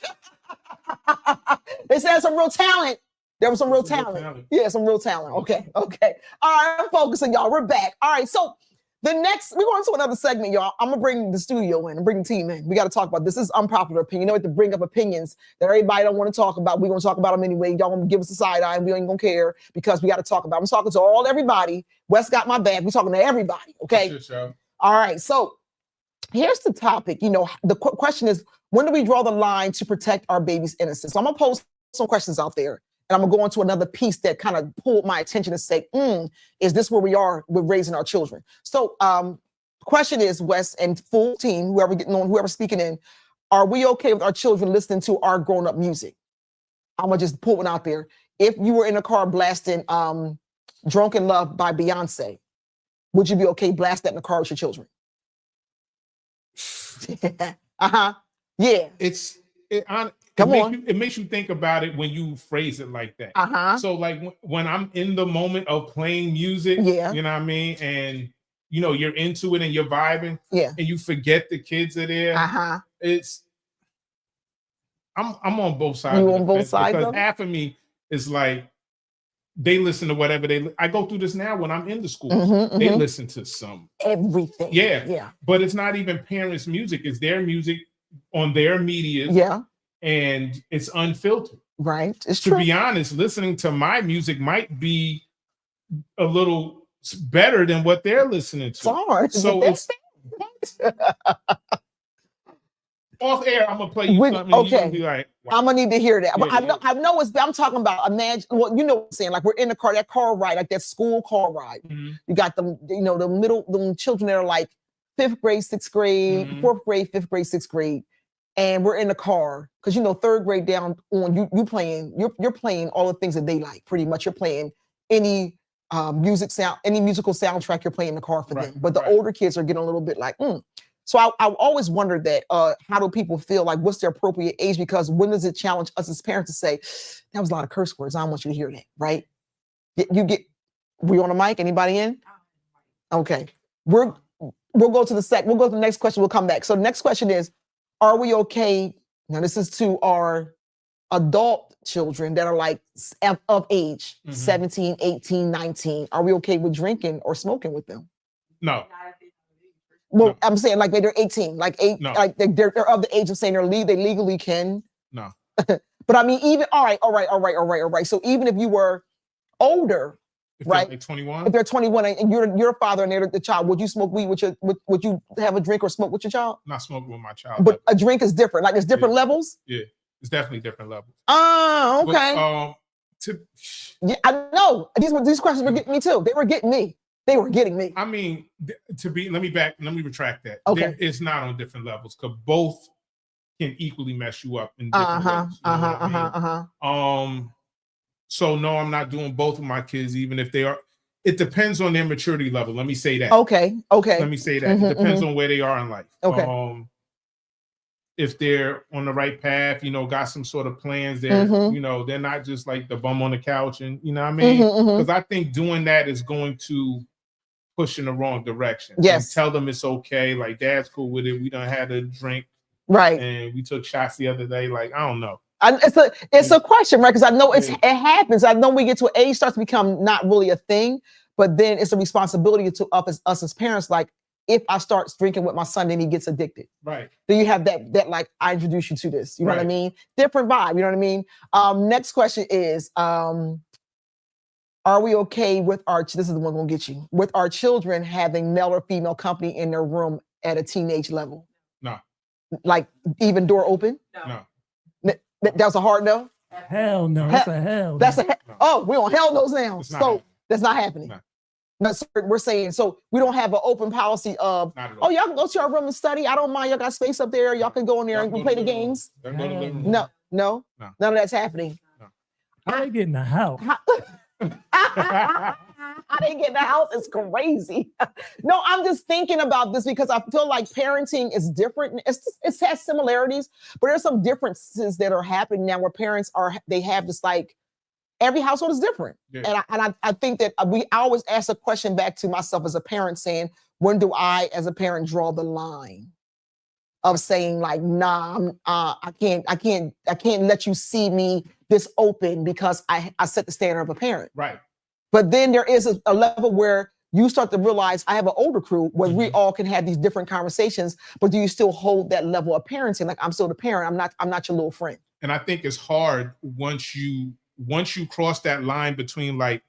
Speaker 3: They said some real talent. There was some real talent. Yeah, some real talent. Okay. All right, I'm focusing, y'all. We're back. All right, so we're going to another segment, y'all. I'm gonna bring the studio in and bring the team in. We got to talk about this. This is unpopular opinion. You know what? To bring up opinions that everybody don't want to talk about. We're gonna talk about them anyway. Y'all gonna give us a side eye, and we ain't gonna care because we got to talk about them. I'm talking to everybody. Wes got my back. We're talking to everybody. Okay.
Speaker 1: Sure.
Speaker 3: All right. So here's the topic. You know, the question is, when do we draw the line to protect our baby's innocence? So I'm gonna post some questions out there. And I'm gonna go into another piece that kind of pulled my attention to say, is this where we are with raising our children? So question is, Wes and full team, whoever getting on, whoever speaking in, are we okay with our children listening to our grown-up music? I'm gonna just pull one out there. If you were in a car blasting Drunk in Love by Beyonce, would you be okay blast that in the car with your children? Yeah.
Speaker 1: It makes you think about it when you phrase it like that. So like when I'm in the moment of playing music, you know what I mean? And you know, you're into it and you're vibing, and you forget the kids are there. I'm on both sides.
Speaker 3: You on both sides?
Speaker 1: Because half of me is like, they listen to whatever I go through this now when I'm in the school. They listen to
Speaker 3: everything.
Speaker 1: Yeah. But it's not even parents' music, it's their music on their media. And it's unfiltered.
Speaker 3: Right. It's
Speaker 1: true. To be honest, listening to my music might be a little better than what they're listening to. So it's off air. I'm gonna play you something. Okay. You're gonna be like, wow.
Speaker 3: I'm gonna need to hear that. I know it's. I'm talking about imagine. Well, you know what I'm saying. Like we're in the car, that car ride, like that school car ride. You got them. You know, the children that are like 5th grade, 6th grade, 4th grade, 5th grade, 6th grade. And we're in the car because you know 3rd grade down on you're playing all the things that they like. Pretty much, you're playing any musical soundtrack. You're playing in the car for them. But the older kids are getting a little bit like. So I always wondered that. How do people feel like? What's their appropriate age? Because when does it challenge us as parents to say that was a lot of curse words? I don't want you to hear that. Right? We on the mic? Anybody in? Okay. We'll go to the next question. We'll come back. So the next question is. Are we okay? Now, this is to our adult children that are like of age, 17, 18, 19. Are we okay with drinking or smoking with them?
Speaker 1: No.
Speaker 3: Well,
Speaker 1: no.
Speaker 3: I'm saying like they're 18, like they're of the age of saying they legally can.
Speaker 1: No.
Speaker 3: But I mean, even all right. So even if you were older,
Speaker 1: if
Speaker 3: right?
Speaker 1: Like 21.
Speaker 3: If they're 21 and you're a father and they're the child, would you smoke weed with would you have a drink or smoke with your child?
Speaker 1: Not smoking with my child.
Speaker 3: But a drink is different. Like it's different levels?
Speaker 1: Yeah, it's definitely different levels.
Speaker 3: Oh, okay.
Speaker 1: But,
Speaker 3: yeah, I know. These questions were getting me too. They were getting me. They were getting me.
Speaker 1: I mean, let me retract that.
Speaker 3: Okay.
Speaker 1: It's not on different levels because both can equally mess you up in different ways. So no, I'm not doing both of my kids, even if they are. It depends on their maturity level. Let me say that.
Speaker 3: Okay.
Speaker 1: Let me say that. It depends on where they are in life.
Speaker 3: Okay.
Speaker 1: If they're on the right path, you know, got some sort of plans there, you know, they're not just like the bum on the couch and, you know what I mean? Because I think doing that is going to push in the wrong direction.
Speaker 3: Yes.
Speaker 1: And tell them it's okay. Like, dad's cool with it. We done had a drink.
Speaker 3: Right.
Speaker 1: And we took shots the other day. Like, I don't know.
Speaker 3: It's a question, right? Because I know it happens. I know we get to an age starts to become not really a thing, but then it's a responsibility to us as parents. Like, if I start drinking with my son, then he gets addicted.
Speaker 1: Right.
Speaker 3: Then you have that like I introduce you to this. You know what I mean? Different vibe. You know what I mean? Next question is, are we okay with this is the one gonna get you, with our children having male or female company in their room at a teenage level?
Speaker 1: No.
Speaker 3: Like even door open?
Speaker 1: No.
Speaker 3: That's a hard no?
Speaker 11: Hell no. That's a hell.
Speaker 3: Oh, we're on hell no's now.
Speaker 1: So
Speaker 3: that's not happening. No. No, so we're saying, so we don't have an open policy of, y'all can go to our room and study. I don't mind. Y'all got space up there. Y'all can go in there and play the games. No. None of that's happening.
Speaker 11: No. How they get in the house?
Speaker 3: How they get in the house is crazy. No, I'm just thinking about this because I feel like parenting is different. It has similarities, but there's some differences that are happening now where parents they have this like, every household is different. Yeah. And I think that I always ask a question back to myself as a parent saying, when do I, as a parent, draw the line of saying like, nah, I can't let you see me this open because I set the standard of a parent.
Speaker 1: Right.
Speaker 3: But then there is a level where you start to realize I have an older crew where we all can have these different conversations, but do you still hold that level of parenting? Like, I'm still the parent. I'm not your little friend.
Speaker 1: And I think it's hard once you cross that line between like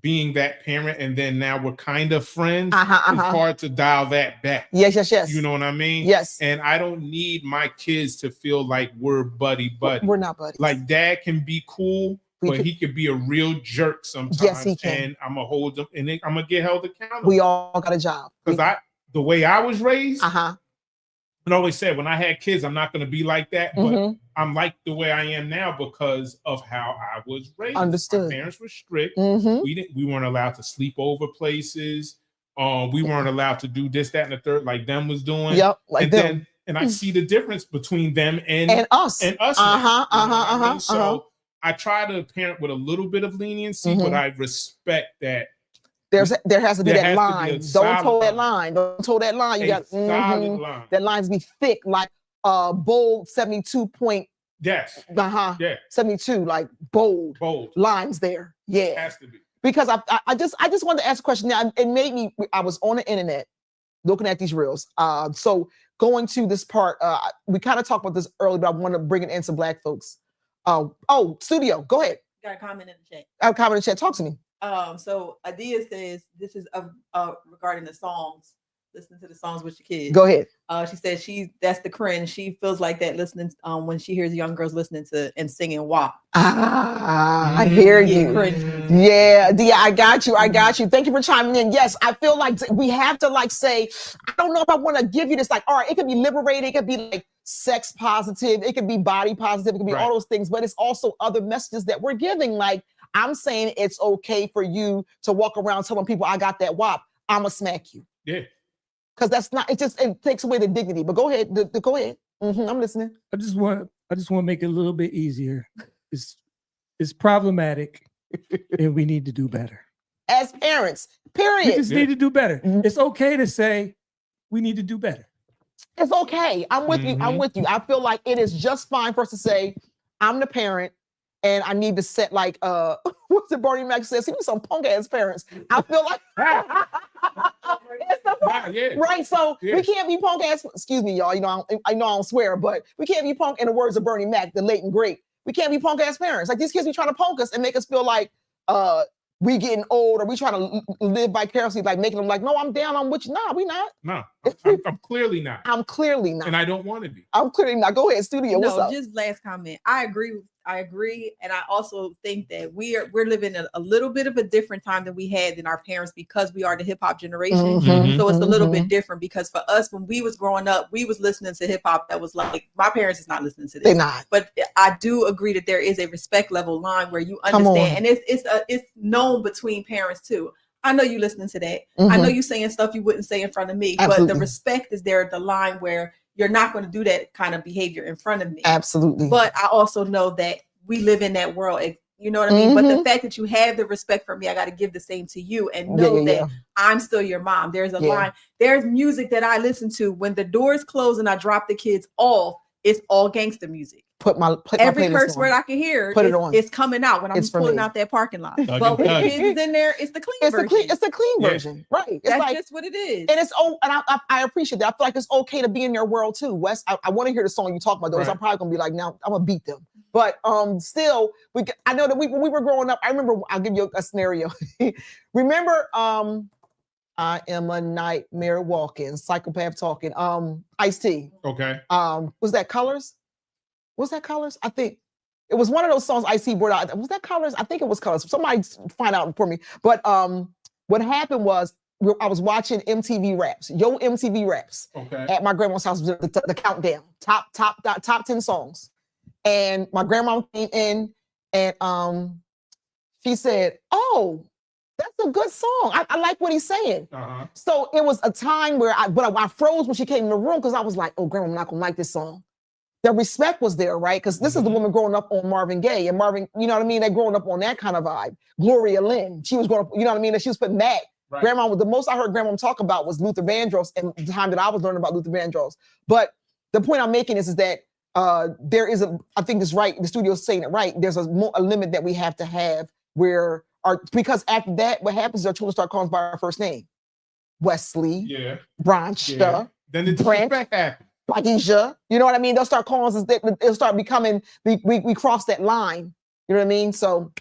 Speaker 1: being that parent and then now we're kind of friends. It's hard to dial that back.
Speaker 3: Yes.
Speaker 1: You know what I mean?
Speaker 3: Yes.
Speaker 1: And I don't need my kids to feel like we're buddy.
Speaker 3: We're not buddies.
Speaker 1: Like dad can be cool, but he could be a real jerk sometimes.
Speaker 3: Yes, he can.
Speaker 1: And I'm gonna hold them, and I'm gonna get held accountable.
Speaker 3: We all got a job.
Speaker 1: Because the way I was raised, and I always said when I had kids, I'm not gonna be like that, but I'm like the way I am now because of how I was raised.
Speaker 3: Understood.
Speaker 1: My parents were strict. We weren't allowed to sleep over places. We weren't allowed to do this, that, and the third like them was doing.
Speaker 3: Yep, like
Speaker 1: and
Speaker 3: them.
Speaker 1: And I see the difference between them and
Speaker 3: us.
Speaker 1: And us. So I try to parent with a little bit of leniency, but I respect that.
Speaker 3: There has to be that line. Don't toe that
Speaker 1: line.
Speaker 3: Don't toe that line. You got
Speaker 1: solid line.
Speaker 3: That lines be thick, like bold 72 point.
Speaker 1: Yes.
Speaker 3: Yeah. 72, like bold lines there. Yeah.
Speaker 1: It has to be.
Speaker 3: Because I just wanted to ask a question. Now it made me. I was on the internet looking at these reels. So going to this part, we kind of talked about this earlier, but I want to bring it in some Black folks. Studio, go ahead.
Speaker 12: Got a comment in the chat.
Speaker 3: A comment in the chat. Talk to me.
Speaker 12: So Adia says this is regarding the songs. Listen to the songs with your kids.
Speaker 3: Go ahead.
Speaker 12: She said that's the cringe. She feels like that listening when she hears young girls listening to and singing WAP.
Speaker 3: I hear you. Yeah, I got you. Thank you for chiming in. Yes, I feel like we have to like say, I don't know if I want to give you this, like, all right, it could be liberated, it could be like sex positive, it could be body positive, it could be all those things, but it's also other messages that we're giving. Like, I'm saying it's okay for you to walk around telling people I got that WAP, I'ma smack you.
Speaker 1: Yeah.
Speaker 3: Because that's not, it takes away the dignity. But go ahead, go ahead. I'm listening.
Speaker 11: I just want to make it a little bit easier. It's problematic, and we need to do better.
Speaker 3: As parents, period.
Speaker 11: We just need to do better. It's okay to say we need to do better.
Speaker 3: It's okay. I'm with you. I'm with you. I feel like it is just fine for us to say, I'm the parent, and I need to set like what's the Bernie Mac says? He was some punk ass parents. I feel like right. So we can't be punk ass. Excuse me, y'all. You know, I know I don't swear, but we can't be punk in the words of Bernie Mac, the late and great. We can't be punk ass parents. Like these kids be trying to punk us and make us feel like we getting old, or we trying to live vicariously, like making them like, no, I'm down, I'm with you. Nah, we not.
Speaker 1: No, I'm clearly not.
Speaker 3: I'm clearly not.
Speaker 1: And I don't want to be.
Speaker 3: I'm clearly not. Go ahead, studio. What's up?
Speaker 12: Just last comment. I agree. And I also think that we're living a little bit of a different time than we had than our parents, because we are the hip hop generation. So it's a little bit different, because for us, when we was growing up, we was listening to hip hop that was like, my parents is not listening to this.
Speaker 3: They're not.
Speaker 12: But I do agree that there is a respect level line where you understand, and it's known between parents too. I know you listening to that. I know you saying stuff you wouldn't say in front of me, but the respect is there at the line where you're not going to do that kind of behavior in front of me.
Speaker 3: Absolutely.
Speaker 12: But I also know that we live in that world. You know what I mean? But the fact that you have the respect for me, I got to give the same to you, and know that I'm still your mom. There's a line. There's music that I listen to when the doors close and I drop the kids off. It's all gangster music. Every curse word I can hear, it's coming out when I'm pulling out that parking lot. But when the kids is in there, it's the clean version.
Speaker 3: It's the clean version, right? It's
Speaker 12: That's
Speaker 3: like,
Speaker 12: just what it is.
Speaker 3: And it's I appreciate that. I feel like it's okay to be in their world too, Wes. I want to hear the song you talk about those. I'm probably gonna be like, now I'm gonna beat them. But still, I know that when we were growing up, I remember. I'll give you a scenario. Remember, I am a nightmare walking, psychopath talking. Ice-T.
Speaker 1: Okay.
Speaker 3: Was that Colors? Was that Colors? I think it was one of those songs Ice-T brought out. Was that Colors? I think it was Colors. Somebody find out for me. But what happened was I was watching MTV Raps, MTV Raps, at my grandma's house. The countdown, top 10 songs, and my grandma came in and she said, "Oh, that's a good song. I like what he's saying." So it was a time where I froze when she came in the room, because I was like, "Oh, grandma, I'm not gonna like this song." The respect was there, right? Because this is the woman growing up on Marvin Gaye, and Marvin, you know what I mean? They're growing up on that kind of vibe. Gloria Lynn, she was growing up, you know what I mean? And she was putting that. Right. Grandma, the most I heard grandma talk about was Luther Vandross, and the time that I was learning about Luther Vandross. But the point I'm making is that there is I think it's right, the studio's saying it right, there's a limit that we have to have where because after that, what happens is our children start calling us by our first name. Wesley, Broncha,
Speaker 1: then the
Speaker 3: Brent, Badisha. You know what I mean? They'll start calling us. It'll start becoming. We cross that line. You know what I mean? So.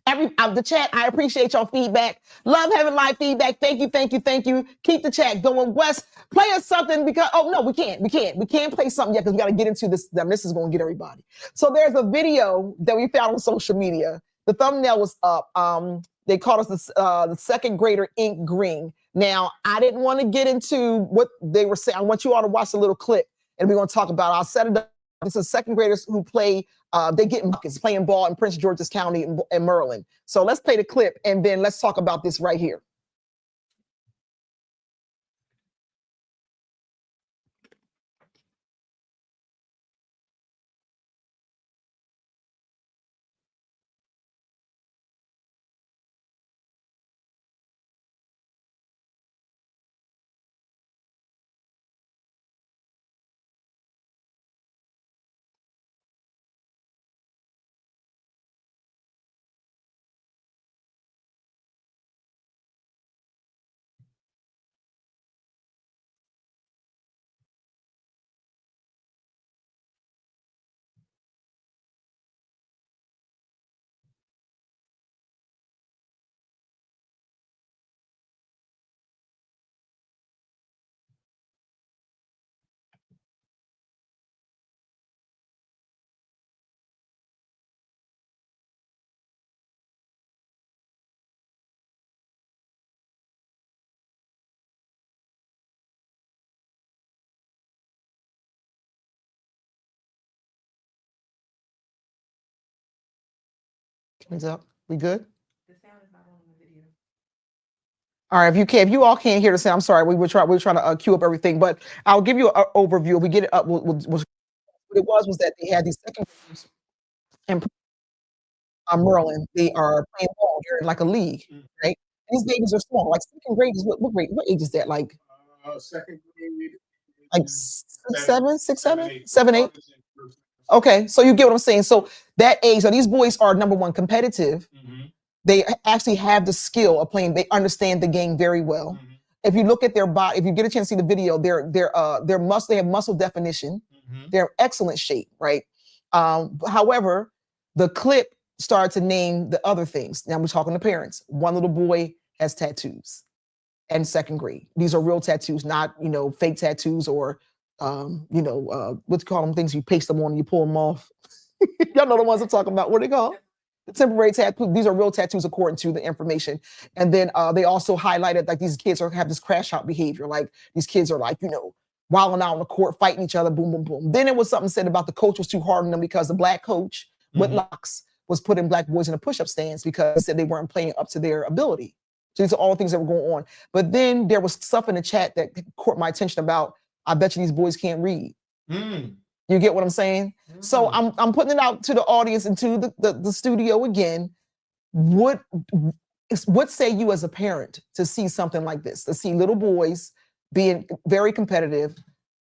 Speaker 3: The chat, I appreciate your feedback. Love having live feedback. Thank you. Keep the chat going. Wes, play us something because we can't play something yet because we got to get into this. This is going to get everybody. So there's a video that we found on social media. The thumbnail was up. They called us the second grader ink green. Now I didn't want to get into what they were saying. I want you all to watch a little clip and we're going to talk about it. I'll set it up. This is second graders who play, they get buckets playing ball in Prince George's County in Maryland. So let's play the clip and then let's talk about this right here. Hands up. We good? The sound is not on the video. All right, if you all can't hear the sound, I'm sorry. We're trying to queue up everything, but I'll give you an overview. If we get it up, what it was that they had these second graders in Maryland. They are playing ball. They're in like a league, right? These babies are small. Like second grade is what grade? What age is that? Like
Speaker 1: second grade.
Speaker 3: Like 7, 8. Okay, so you get what I'm saying. So that age, so these boys are number one competitive. They actually have the skill of playing. They understand the game very well. If you look at their body, if you get a chance to see the video, they have muscle definition. They're excellent shape, right? However, the clip started to name the other things. Now we're talking to parents. One little boy has tattoos in second grade. These are real tattoos, not fake tattoos or what you call them, things you paste them on and you pull them off. Y'all know the ones I'm talking about. What are they called? The temporary tattoo. These are real tattoos according to the information. And then they also highlighted like these kids have this crash out behavior. Like these kids are like, wilding out on the court, fighting each other, boom, boom, boom. Then it was something said about the coach was too hard on them because the black coach with locks was putting black boys in a push-up stands because he said they weren't playing up to their ability. So these are all things that were going on. But then there was stuff in the chat that caught my attention about, I bet you these boys can't read. You get what I'm saying? So I'm putting it out to the audience and to the studio again. What say you as a parent to see something like this? To see little boys being very competitive,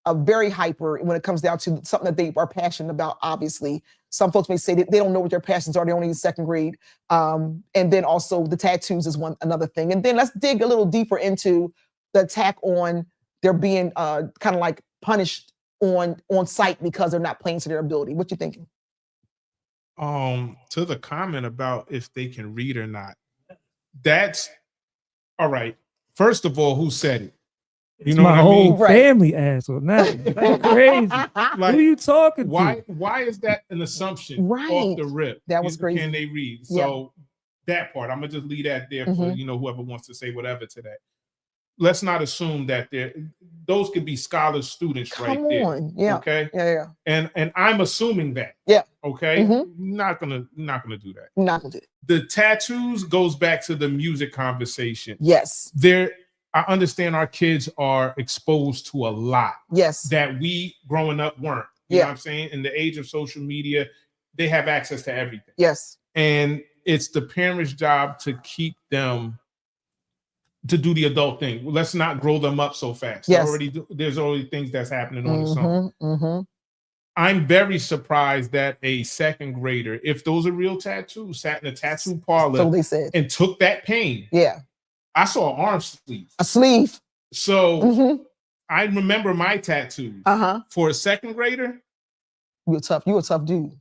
Speaker 3: very hyper when it comes down to something that they are passionate about, obviously. Some folks may say that they don't know what their passions are. They're only in second grade. And then also the tattoos is another thing. And then let's dig a little deeper into the attack on they're being kind of like punished on site because they're not playing to their ability. What you thinking?
Speaker 1: To the comment about if they can read or not, that's all right. First of all, who said it?
Speaker 11: You know, my whole family asshole. That's crazy.
Speaker 1: Like,
Speaker 11: who are you talking to?
Speaker 1: Why is that an assumption off the rip?
Speaker 3: That was crazy.
Speaker 1: Can they read? So that part, I'm gonna just leave that there for whoever wants to say whatever to that. Let's not assume that those could be scholar students right there.
Speaker 3: Yeah.
Speaker 1: Okay.
Speaker 3: Yeah.
Speaker 1: And I'm assuming that.
Speaker 3: Yeah.
Speaker 1: Okay. Not gonna do that.
Speaker 3: Not gonna do it.
Speaker 1: The tattoos goes back to the music conversation.
Speaker 3: Yes.
Speaker 1: I understand our kids are exposed to a lot.
Speaker 3: Yes.
Speaker 1: That we growing up weren't. You know what I'm saying? In the age of social media, they have access to everything.
Speaker 3: Yes.
Speaker 1: And it's the parents' job to keep them to do the adult thing. Let's not grow them up so fast.
Speaker 3: Yes.
Speaker 1: There's already things that's happening on the song. I'm very surprised that a second grader, if those are real tattoos, sat in a tattoo parlor
Speaker 3: So they said.
Speaker 1: and took that pain.
Speaker 3: Yeah.
Speaker 1: I saw an arm sleeve.
Speaker 3: A sleeve.
Speaker 1: So I remember my tattoos. For a second grader.
Speaker 3: You a tough dude.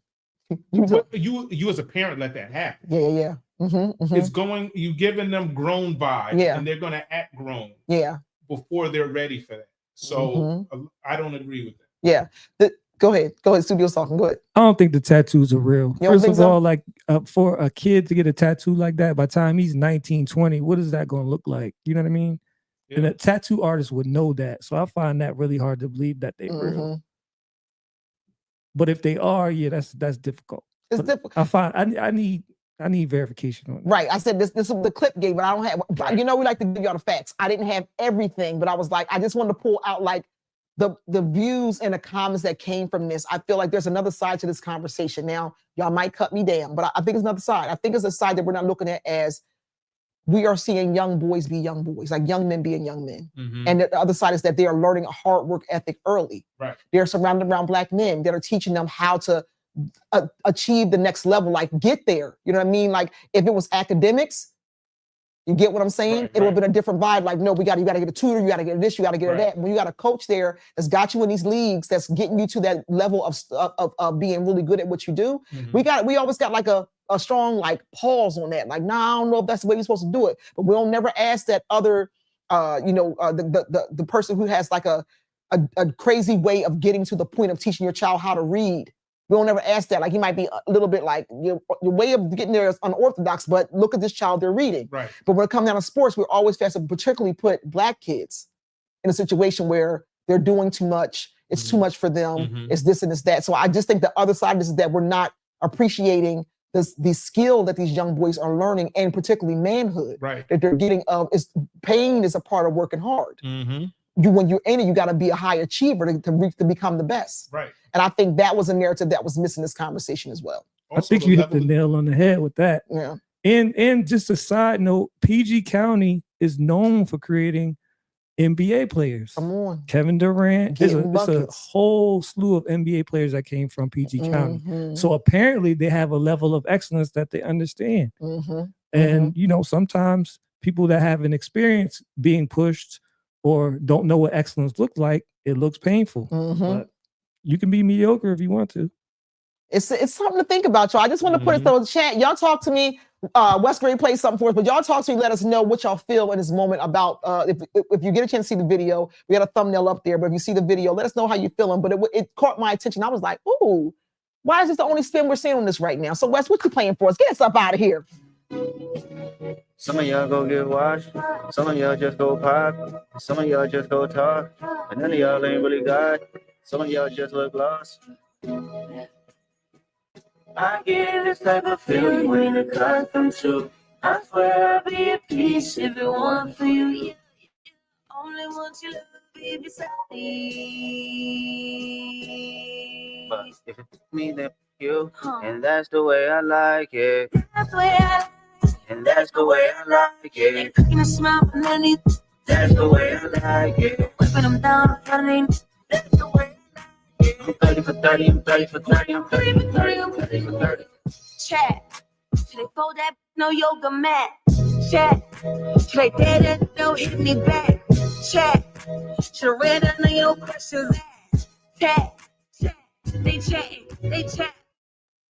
Speaker 1: You as a parent let that happen.
Speaker 3: Yeah.
Speaker 1: It's going, you giving them grown vibes,
Speaker 3: Yeah.
Speaker 1: and they're gonna act grown.
Speaker 3: Yeah.
Speaker 1: Before they're ready for that. So I don't agree with that.
Speaker 3: Yeah. Go ahead. Studio's talking. Go ahead.
Speaker 11: I don't think the tattoos are real.
Speaker 3: You don't
Speaker 11: First
Speaker 3: think
Speaker 11: of
Speaker 3: so?
Speaker 11: all, like for a kid to get a tattoo like that, by the time he's 19, 20, what is that going to look like? You know what I mean? Yeah. And a tattoo artist would know that. So I find that really hard to believe that they're real. But if they are, yeah, that's difficult.
Speaker 3: It's difficult.
Speaker 11: I find I need verification on that.
Speaker 3: Right. I said this is the clip gave, but I don't have. Right. You know, we like to give y'all the facts. I didn't have everything, but I was like, I just wanted to pull out like the views and the comments that came from this. I feel like there's another side to this conversation. Now, y'all might cut me down, but I think it's another side. I think it's a side that we're not looking at as we are seeing young boys be young boys, like young men being young men. And the other side is that they are learning a hard work ethic early.
Speaker 1: Right.
Speaker 3: They're surrounded around Black men that are teaching them how to achieve the next level, like get there. You know what I mean? Like if it was academics, you get what I'm saying? It would have been a different vibe. Like, no, you got to get a tutor, you got to get this, you got to get that. When you got a coach there that's got you in these leagues, that's getting you to that level of being really good at what you do. We always got like a strong like pause on that. Like, nah, I don't know if that's the way you're supposed to do it. But we don't never ask that other, the person who has like a crazy way of getting to the point of teaching your child how to read. We don't ever ask that. Like, he might be a little bit like, your way of getting there is unorthodox, but look at this child they're reading.
Speaker 1: Right.
Speaker 3: But when it comes down to sports, we're always fast to particularly put Black kids in a situation where they're doing too much. It's too much for them. It's this and it's that. So I just think the other side of this is that we're not appreciating the skill that these young boys are learning, and particularly manhood that they're getting. Pain is a part of working hard. When you're in it, you got to be a high achiever to become the best.
Speaker 1: Right.
Speaker 3: And I think that was a narrative that was missing this conversation as well.
Speaker 11: I think you hit the nail on the head with that.
Speaker 3: Yeah.
Speaker 11: And just a side note, PG County is known for creating NBA players.
Speaker 3: Come on.
Speaker 11: Kevin Durant. There's a whole slew of NBA players that came from PG County. So apparently they have a level of excellence that they understand. And, you know, sometimes people that haven't experienced being pushed or don't know what excellence looks like, it looks painful. But you can be mediocre if you want to.
Speaker 3: It's something to think about, y'all. I just want to put it in the chat. Y'all talk to me. West Grade plays something for us, but y'all talk to me. Let us know what y'all feel in this moment about. If you get a chance to see the video, we got a thumbnail up there. But if you see the video, let us know how you're feeling. But it caught my attention. I was like, ooh, why is this the only spin we're seeing on this right now? So Wes, what you playing for us? Get us up out of here.
Speaker 13: Some of y'all go get washed. Some of y'all just go pop. Some of y'all just go talk. And none of y'all ain't really God. Some of y'all just look lost. I get this type of feeling when it comes through. I swear I'll be at peace if it weren't for you. Yeah. Only want you love, baby, beside me. But if it's me, then you, and that's the way I like it. That's the way I like it. And that's the way I like it. Ain't cooking a smile from underneath. That's the way I like it. Whipping them down in front of me. That's the way I like it. I'm 30 for 30, I'm 30 for 30, I'm 30 for 30, I'm 30 for 30.
Speaker 8: Chat. Should they fold that no yoga mat? Chat. Should they dare that don't hit me back? Chat. Should I read none of your questions asked? Chat. Chat. They chat.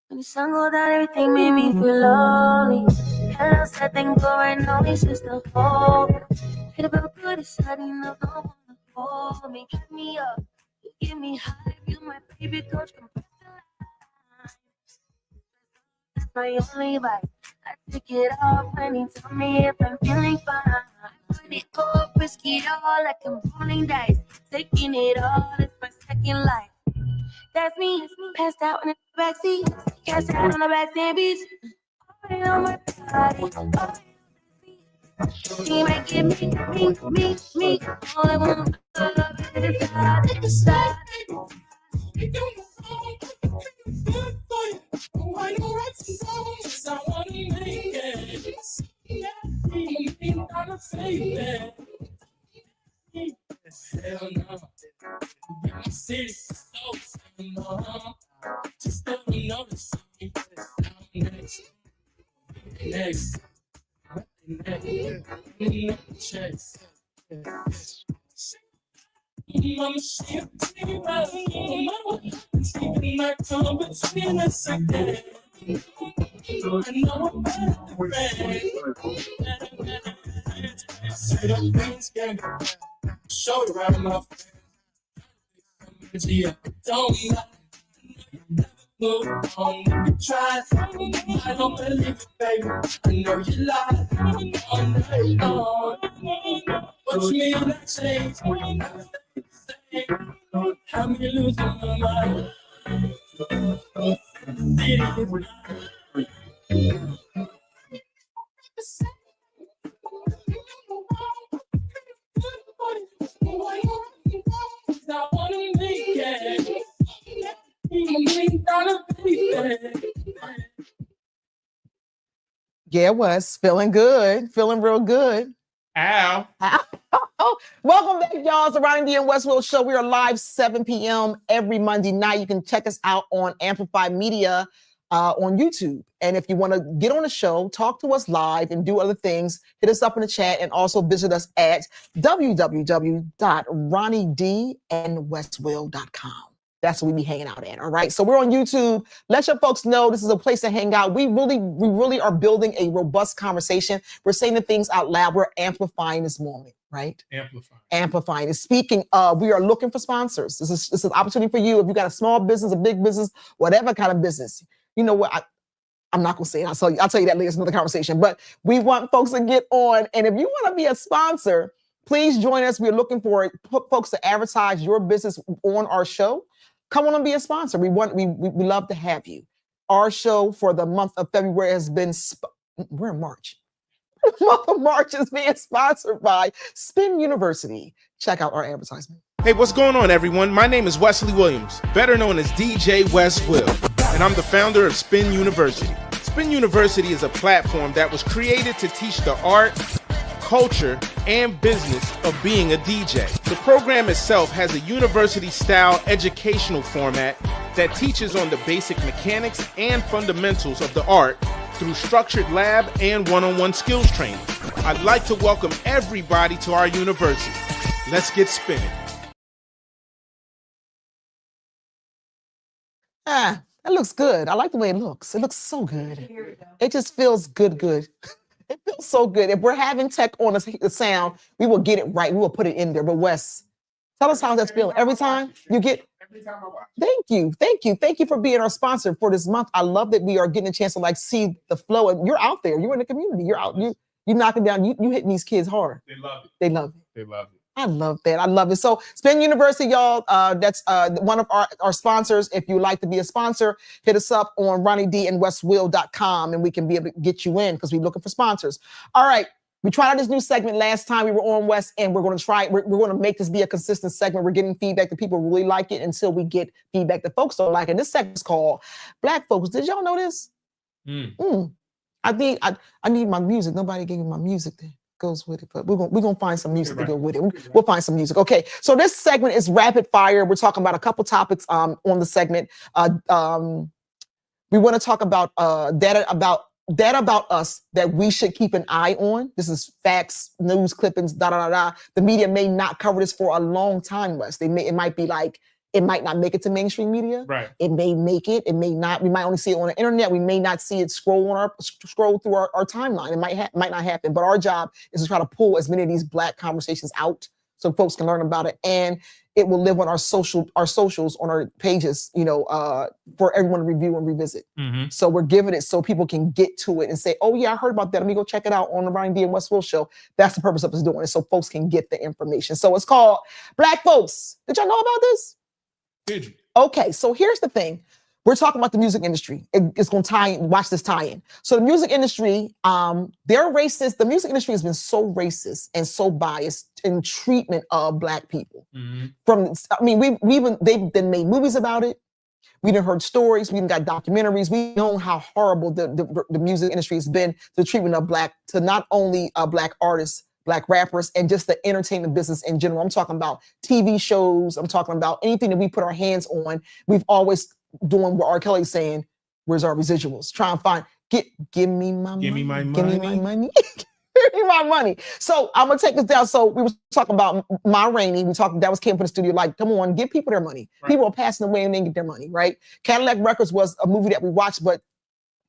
Speaker 8: When the sun go down, everything made me feel lonely. Hello, sad thing going on, it's just a phone. Hit about good, it's sad enough, no one to hold me. Cut me up, you give me high, you my baby coach, compress the lines. That's my only vibe. I take it off when he tell me if I'm feeling fine. I put it up, risk it all like I'm rolling dice. Taking it all, it's my second life. That's me, passed out in the backseat. Cast out on the backseat beach. Already on my body. You might give me. All I want is love is the
Speaker 4: You don't know good for you. Oh, I know what's wrong, 'cause I wanna make it. Everything I'm a failure. Hell no. My city, so no. Mama, she a pretty right on sleeping my tongue between us again. I know about the red. Say the things gang. Show around my face. Yeah, don't lie. Move on, you try. I don't believe it, baby. I know you lie. All night long. Watch me on that stage. Have me losing my mind. I wanna make it.
Speaker 3: Yeah, it was feeling good, feeling real good.
Speaker 1: Ow.
Speaker 3: Welcome back, y'all. It's the Ronnie D and WesWill show. We are live 7 p.m. every Monday night. You can check us out on Amplify Media on YouTube. And if you want to get on the show, talk to us live and do other things, hit us up in the chat and also visit us at www.ronniedandwestwill.com. That's where we be hanging out at. All right. So we're on YouTube. Let your folks know this is a place to hang out. We really are building a robust conversation. We're saying the things out loud. We're amplifying this moment, right? Amplifying. And speaking, we are looking for sponsors. This is an opportunity for you. If you got a small business, a big business, whatever kind of business, you know what? I'm not gonna say it. I'll tell you that later. It's another conversation. But we want folks to get on. And if you want to be a sponsor, please join us. We're looking for folks to advertise your business on our show. Come on and be a sponsor. We love to have you. Our show for the month of February has been, we're in March. The month of March is being sponsored by Spin University. Check out our advertisement.
Speaker 1: Hey, what's going on, everyone? My name is Wesley Williams, better known as DJ WesWill, and I'm the founder of Spin University. Spin University is a platform that was created to teach the art, culture, and business of being a DJ. The program itself has a university-style educational format that teaches on the basic mechanics and fundamentals of the art through structured lab and one-on-one skills training. I'd like to welcome everybody to our university. Let's get spinning.
Speaker 3: That looks good. I like the way it looks. It looks so good. It just feels good. It feels so good. If we're having tech on the sound, we will get it right. We will put it in there. But Wes, tell us how that's feeling. Every time you get.
Speaker 1: Every time I watch.
Speaker 3: Thank you for being our sponsor for this month. I love that we are getting a chance to see the flow. And you're out there. You're in the community. You're out. You knocking down. You hitting these kids hard.
Speaker 1: They love it.
Speaker 3: They love it.
Speaker 1: They love it.
Speaker 3: I love that. I love it. So Spin University, y'all, that's one of our sponsors. If you'd like to be a sponsor, hit us up on ronniedandwestwill.com and we can be able to get you in because we're looking for sponsors. All right. We tried out this new segment last time we were on West, and we're going to try it. We're going to make this be a consistent segment. We're getting feedback that people really like it until we get feedback that folks don't like it. This segment is called Black Folks. Did y'all know this? I need my music. Nobody gave me my music there. Goes with it, but we're gonna find some music to go with it. We'll find some music. Okay, so this segment is rapid fire. We're talking about a couple topics on the segment. We want to talk about data about us that we should keep an eye on. This is facts, news clippings, The media may not cover this for a long time, Wes. It might be like it might not make it to mainstream media.
Speaker 1: Right.
Speaker 3: It may make it. It may not. We might only see it on the internet. We may not see it scroll through our timeline. It might not happen. But our job is to try to pull as many of these Black conversations out so folks can learn about it, and it will live on our socials on our pages. For everyone to review and revisit.
Speaker 1: Mm-hmm.
Speaker 3: So we're giving it so people can get to it and say, "Oh yeah, I heard about that. Let me go check it out on the Ronnie D and WesWill show." That's the purpose of us doing it, so folks can get the information. So it's called Black Folks. Did y'all know about this?
Speaker 1: Did you?
Speaker 3: Okay, so here's the thing. We're talking about the music industry. It's going to tie in. Watch this tie in. So the music industry, they're racist. The music industry has been so racist and so biased in treatment of Black people.
Speaker 1: Mm-hmm.
Speaker 3: They've been made movies about it. We done heard stories. We done got documentaries. We know how horrible the music industry has been to the treatment of to not only Black artists, Black rappers, and just the entertainment business in general. I'm talking about TV shows. I'm talking about anything that we put our hands on. We've always doing what R. Kelly's saying, where's our residuals? Try and find, give me my money.
Speaker 1: Give me my money.
Speaker 3: Give me my money. Give me my money. So I'm gonna take this down. So we were talking about Ma Rainey. That came from the studio. Like, come on, give people their money. Right. People are passing away and they get their money, right? Cadillac Records was a movie that we watched, but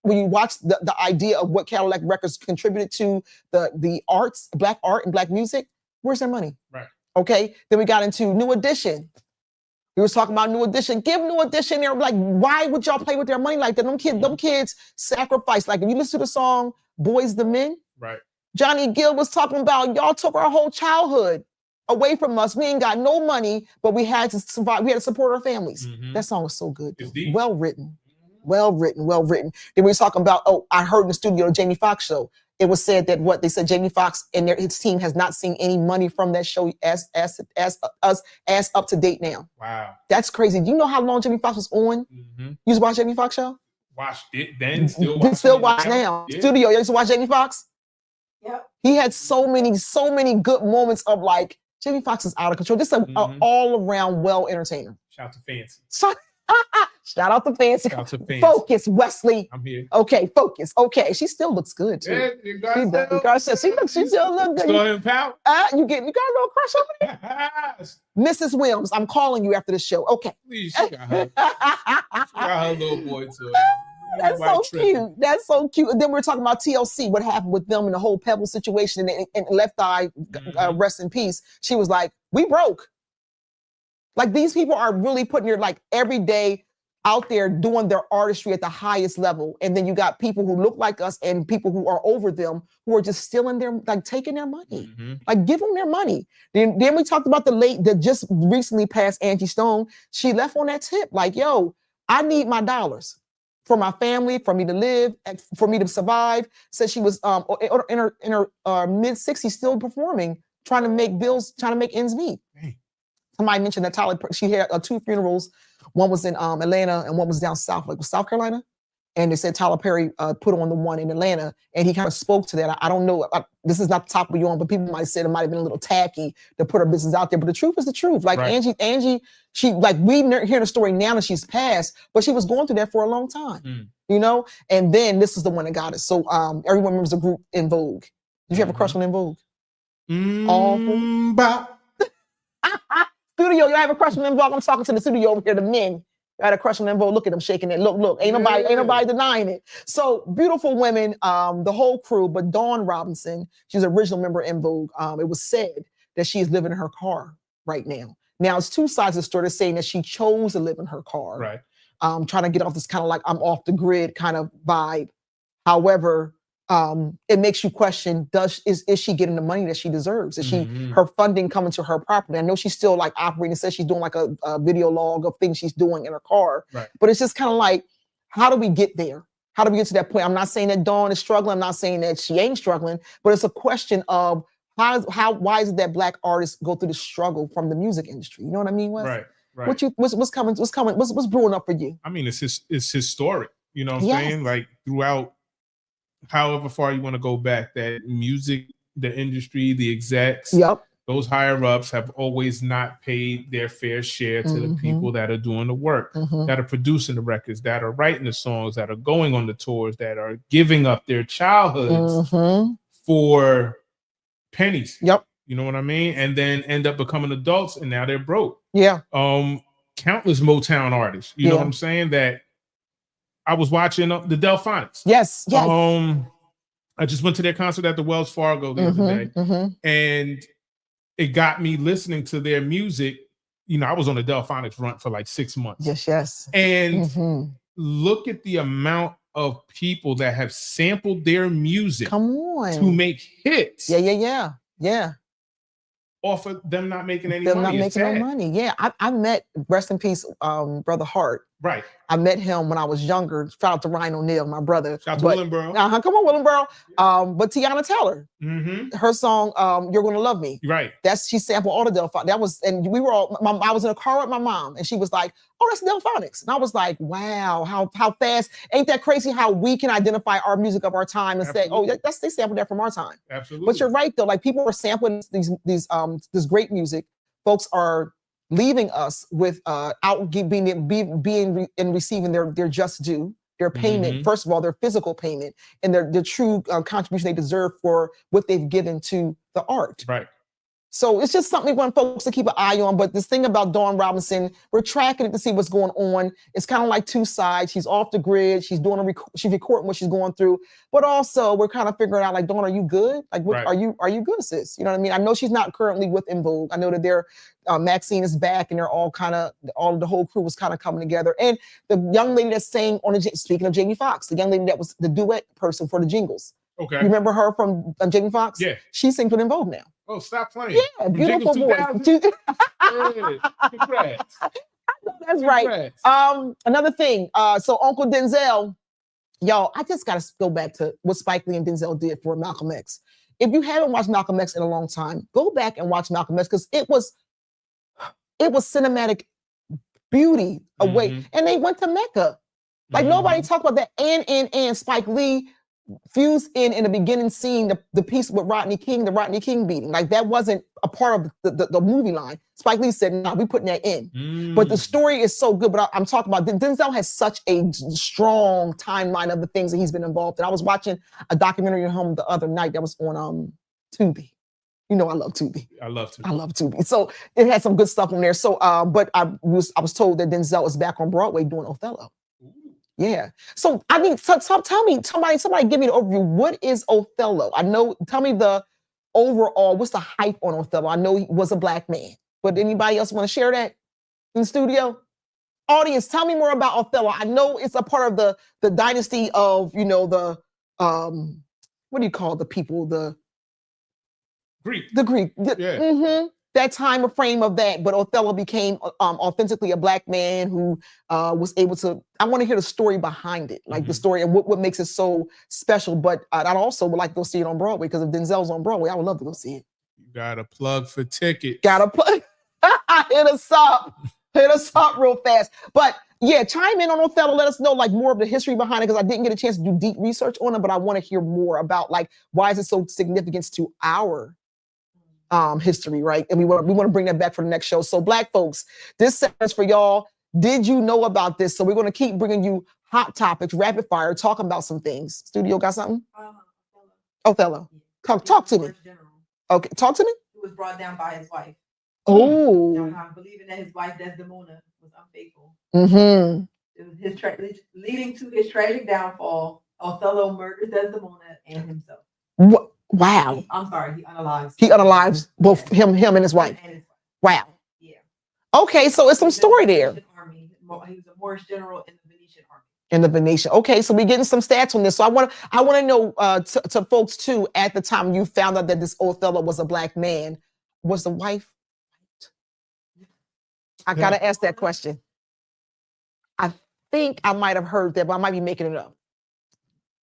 Speaker 3: when you watch the idea of what Cadillac Records contributed to the arts, Black art and Black music, where's their money?
Speaker 1: Right.
Speaker 3: Okay. Then we got into New Edition. We was talking about New Edition. Give New Edition their, like, why would y'all play with their money like that? Them kids sacrifice. Like, if you listen to the song Boys the Men,
Speaker 1: right?
Speaker 3: Johnny Gill was talking about y'all took our whole childhood away from us. We ain't got no money, but we had to survive. We had to support our families. That song was so good. Well written. Well written. Then we was talking about, I heard in the studio, the Jamie Foxx show. It was said that they said Jamie Foxx and his team has not seen any money from that show as up to date now.
Speaker 1: Wow.
Speaker 3: That's crazy. Do you know how long Jamie Foxx was on? You used to watch Jamie Foxx show?
Speaker 1: Watched it then, still
Speaker 3: watch now.
Speaker 1: Yeah.
Speaker 3: Studio, you used to watch Jamie Foxx?
Speaker 12: Yep.
Speaker 3: He had so many good moments of like, Jamie Foxx is out of control. Just an all-around well entertainer.
Speaker 1: Shout out to Fancy.
Speaker 3: Shout out to Fancy.
Speaker 1: Shout out to Fancy.
Speaker 3: Focus, Wesley.
Speaker 1: I'm here.
Speaker 3: Okay, focus. Okay, she still looks good too.
Speaker 1: Yeah,
Speaker 3: she still look good.
Speaker 1: Still in power.
Speaker 3: You got a little crush on me? Mrs. Williams, I'm calling you after the show. Okay.
Speaker 1: Please, she got her. She got her little boy too.
Speaker 3: That's so cute. That's so cute. And then we're talking about TLC, what happened with them and the whole Pebble situation and Left Eye, rest in peace. She was like, we broke. Like, these people are really putting their, like, every day out there doing their artistry at the highest level. And then you got people who look like us and people who are over them who are just stealing taking their money. Like, give them their money. Then we talked about the just recently passed Angie Stone. She left on that tip, like, yo, I need my dollars for my family, for me to live, for me to survive. Said she was in her mid-60s still performing, trying to make bills, trying to make ends meet. Somebody mentioned that Tyler, she had 2 funerals. One was in Atlanta and one was down south, like South Carolina. And they said Tyler Perry put on the one in Atlanta, and he kind of spoke to that. I don't know. This is not the topic we're on, but people might say it might have been a little tacky to put her business out there. But the truth is the truth. Like, right. Angie, she, like, we hear the story now that she's passed, but she was going through that for a long time, you know? And then this is the one that got it. So everyone remembers the group In Vogue. Did you have a crush on In Vogue? Awful. Studio, you have a crush on In Vogue? I'm talking to the studio over here, the men. I had a crush on In Vogue. Look at them shaking it. Look. Ain't nobody denying it. So beautiful women, the whole crew, but Dawn Robinson, she's an original member of In Vogue. It was said that she is living in her car right now. Now, it's 2 sides of the story. They're saying that she chose to live in her car.
Speaker 1: Right.
Speaker 3: Trying to get off this kind of like I'm off the grid kind of vibe. However, it makes you question, is she getting the money that she deserves? Is she her funding coming to her property? I know she's still like operating, says she's doing like a video log of things she's doing in her car. Right. But it's just kind of like, how do we get there? How do we get to that point? I'm not saying that Dawn is struggling. I'm not saying that she ain't struggling, but it's a question of why is it that Black artists go through the struggle from the music industry? You know what I mean, Wes?
Speaker 1: Right.
Speaker 3: What's brewing up for you?
Speaker 1: I mean, it's historic. You know what I'm saying? Like, throughout however far you want to go back, that music, the industry, the execs, those higher ups have always not paid their fair share to the people that are doing the work, that are producing the records, that are writing the songs, that are going on the tours, that are giving up their childhoods for pennies. You know what I mean? And then end up becoming adults, and now they're broke. Countless Motown artists, you know what I'm saying, that I was watching the Delphonics.
Speaker 3: Yes.
Speaker 1: I just went to their concert at the Wells Fargo the other day, and it got me listening to their music. You know, I was on the Delphonics run for like 6 months.
Speaker 3: Yes.
Speaker 1: And look at the amount of people that have sampled their music to make hits.
Speaker 3: Yeah.
Speaker 1: Off of them not making any money.
Speaker 3: Not making no money. Yeah. I met, rest in peace, Brother Hart.
Speaker 1: Right.
Speaker 3: I met him when I was younger. Shout out to Ryan O'Neal, my brother.
Speaker 1: Shout out to Willenboro.
Speaker 3: Come on, Willenboro. But Tiana Taylor, her song, You're Gonna Love Me.
Speaker 1: Right.
Speaker 3: She sampled all the Delphonics. That was, and we were all, I was in a car with my mom, and she was like, oh, that's Delphonics. And I was like, wow, how fast. Ain't that crazy how we can identify our music of our time and say, oh, they sampled that from our time.
Speaker 1: Absolutely.
Speaker 3: But you're right, though. Like, people are sampling this great music. Folks are leaving us with being and receiving their just due. payment, first of all, their physical payment and their true contribution they deserve for what they've given to the art.
Speaker 1: Right.
Speaker 3: So it's just something we want folks to keep an eye on. But this thing about Dawn Robinson, we're tracking it to see what's going on. It's kind of like two sides. She's off the grid. She's doing she's recording what she's going through. But also we're kind of figuring out, like, Dawn, are you good? Like, what, are you good, sis? You know what I mean? I know she's not currently with En Vogue. I know that they're Maxine is back, and they're all the whole crew was kind of coming together. And the young lady that sang on speaking of Jamie Foxx, the young lady that was the duet person for the jingles.
Speaker 1: Okay.
Speaker 3: You remember her from Jamie Foxx?
Speaker 1: Yeah.
Speaker 3: She sings with En Vogue now.
Speaker 1: Oh, stop playing.
Speaker 3: Yeah, beautiful voice.
Speaker 1: Congrats.
Speaker 3: That's right. Another thing. So Uncle Denzel, y'all, I just gotta go back to what Spike Lee and Denzel did for Malcolm X. If you haven't watched Malcolm X in a long time, go back and watch Malcolm X, because it was cinematic beauty away. And they went to Mecca. Like nobody talked about that. And Spike Lee fused in the beginning scene, the piece with Rodney King, the Rodney King beating. Like that wasn't a part of the movie line. Spike Lee said, no, we putting that in. But the story is so good. But I'm talking about Denzel has such a strong timeline of the things that he's been involved in. I was watching a documentary at home the other night that was on Tubi. You know I love Tubi.
Speaker 1: I love Tubi.
Speaker 3: So it had some good stuff on there. So but I was told that Denzel is back on Broadway doing Othello. Yeah. So I mean, tell me, somebody give me an overview. What is Othello? Tell me the overall, what's the hype on Othello? I know he was a black man, but anybody else want to share that in the studio? Audience, tell me more about Othello. I know it's a part of the dynasty of, the what do you call the people? The
Speaker 1: Greek.
Speaker 3: That time frame of that, but Othello became authentically a black man who was able to. I want to hear the story behind it, like the story and what makes it so special. But I also would like to go see it on Broadway, because if Denzel's on Broadway, I would love to go see it.
Speaker 1: You got to plug for tickets.
Speaker 3: Got to plug. Hit us up real fast. But yeah, chime in on Othello. Let us know like more of the history behind it, because I didn't get a chance to do deep research on it, but I want to hear more about like why is it so significant to our history, right? And we want to bring that back for the next show. So black folks, this segment's for y'all. Did you know about this? So we're going to keep bringing you hot topics, rapid fire, talking about some things. Studio got something? Othello. Talk to me. Okay, talk to me.
Speaker 12: It was brought down by his wife.
Speaker 3: Oh.
Speaker 12: Believing that his wife Desdemona was unfaithful.
Speaker 3: Mm-hmm.
Speaker 12: It was leading to his tragic downfall. Othello murders Desdemona and himself.
Speaker 3: What? Wow.
Speaker 12: I'm sorry, he unalives.
Speaker 3: He unalives both him and his wife. Wow. Yeah. Okay, so it's some story there.
Speaker 12: He was a Moorish general in the Venetian army.
Speaker 3: In the Venetian. Okay, so we're getting some stats on this. So I want to know to folks too, at the time you found out that this Othello was a black man, was the wife? I gotta ask that question. I think I might have heard that, but I might be making it up.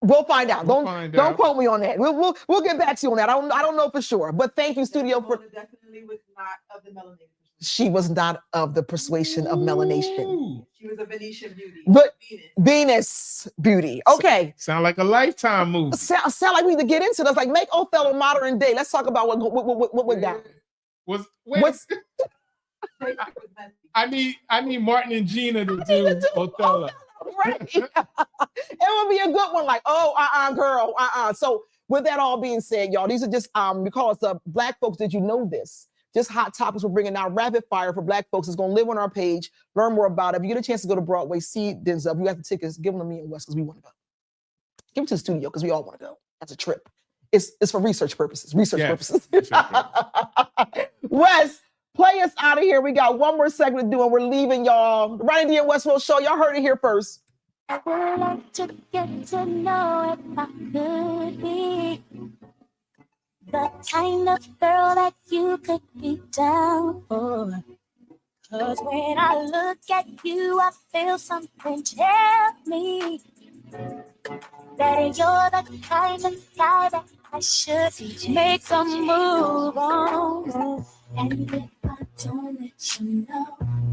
Speaker 3: We'll find out. Don't quote me on that. We'll get back to you on that. I don't know for sure. But thank you, studio.
Speaker 12: Definitely was not of the melanated.
Speaker 3: She was not of the persuasion of melanation.
Speaker 12: She was a Venetian beauty.
Speaker 3: But Venus beauty. Okay.
Speaker 1: Sound like a Lifetime movie.
Speaker 3: Sound like we need to get into this. Like make Othello modern day. Let's talk about what went down.
Speaker 1: I need Martin and Gina to do Othello.
Speaker 3: Right. It would be a good one, like, girl, So with that all being said, y'all, these are just because black folks, did you know this? Just hot topics we're bringing out, rapid fire for black folks. It's going to live on our page. Learn more about it. If you get a chance to go to Broadway, see Denzel. If you got the tickets, give them to me and Wes, because we want to go. Give them to the studio, because we all want to go. That's a trip. It's for research purposes. Wes, play us out of here. We got one more segment to do, and we're leaving y'all. The Ronnie D and WesWill show. Y'all heard it here first.
Speaker 8: I would like to get to know if I could be the kind of girl that you could be down for. 'Cause when I look at you, I feel something tell me that you're the kind of guy that I should make a move on. And if I don't let you know,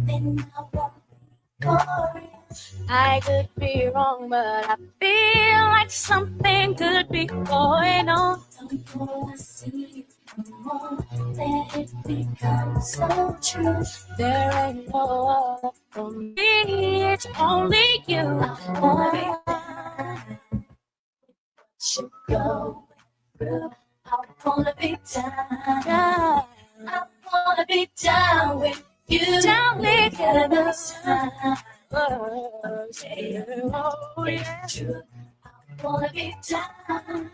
Speaker 8: then I won't be worried. I could be wrong, but I feel like something could be going on. Don't wanna see you come on, let it become so true. There ain't no other for me, it's only you. you go. I wanna be down. I wanna be down with you. Down with you. Oh, yeah. I wanna be down.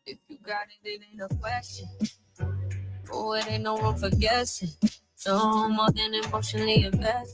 Speaker 10: If you got it, it ain't a question. Oh, it ain't no room for guessing. No more than emotionally invested.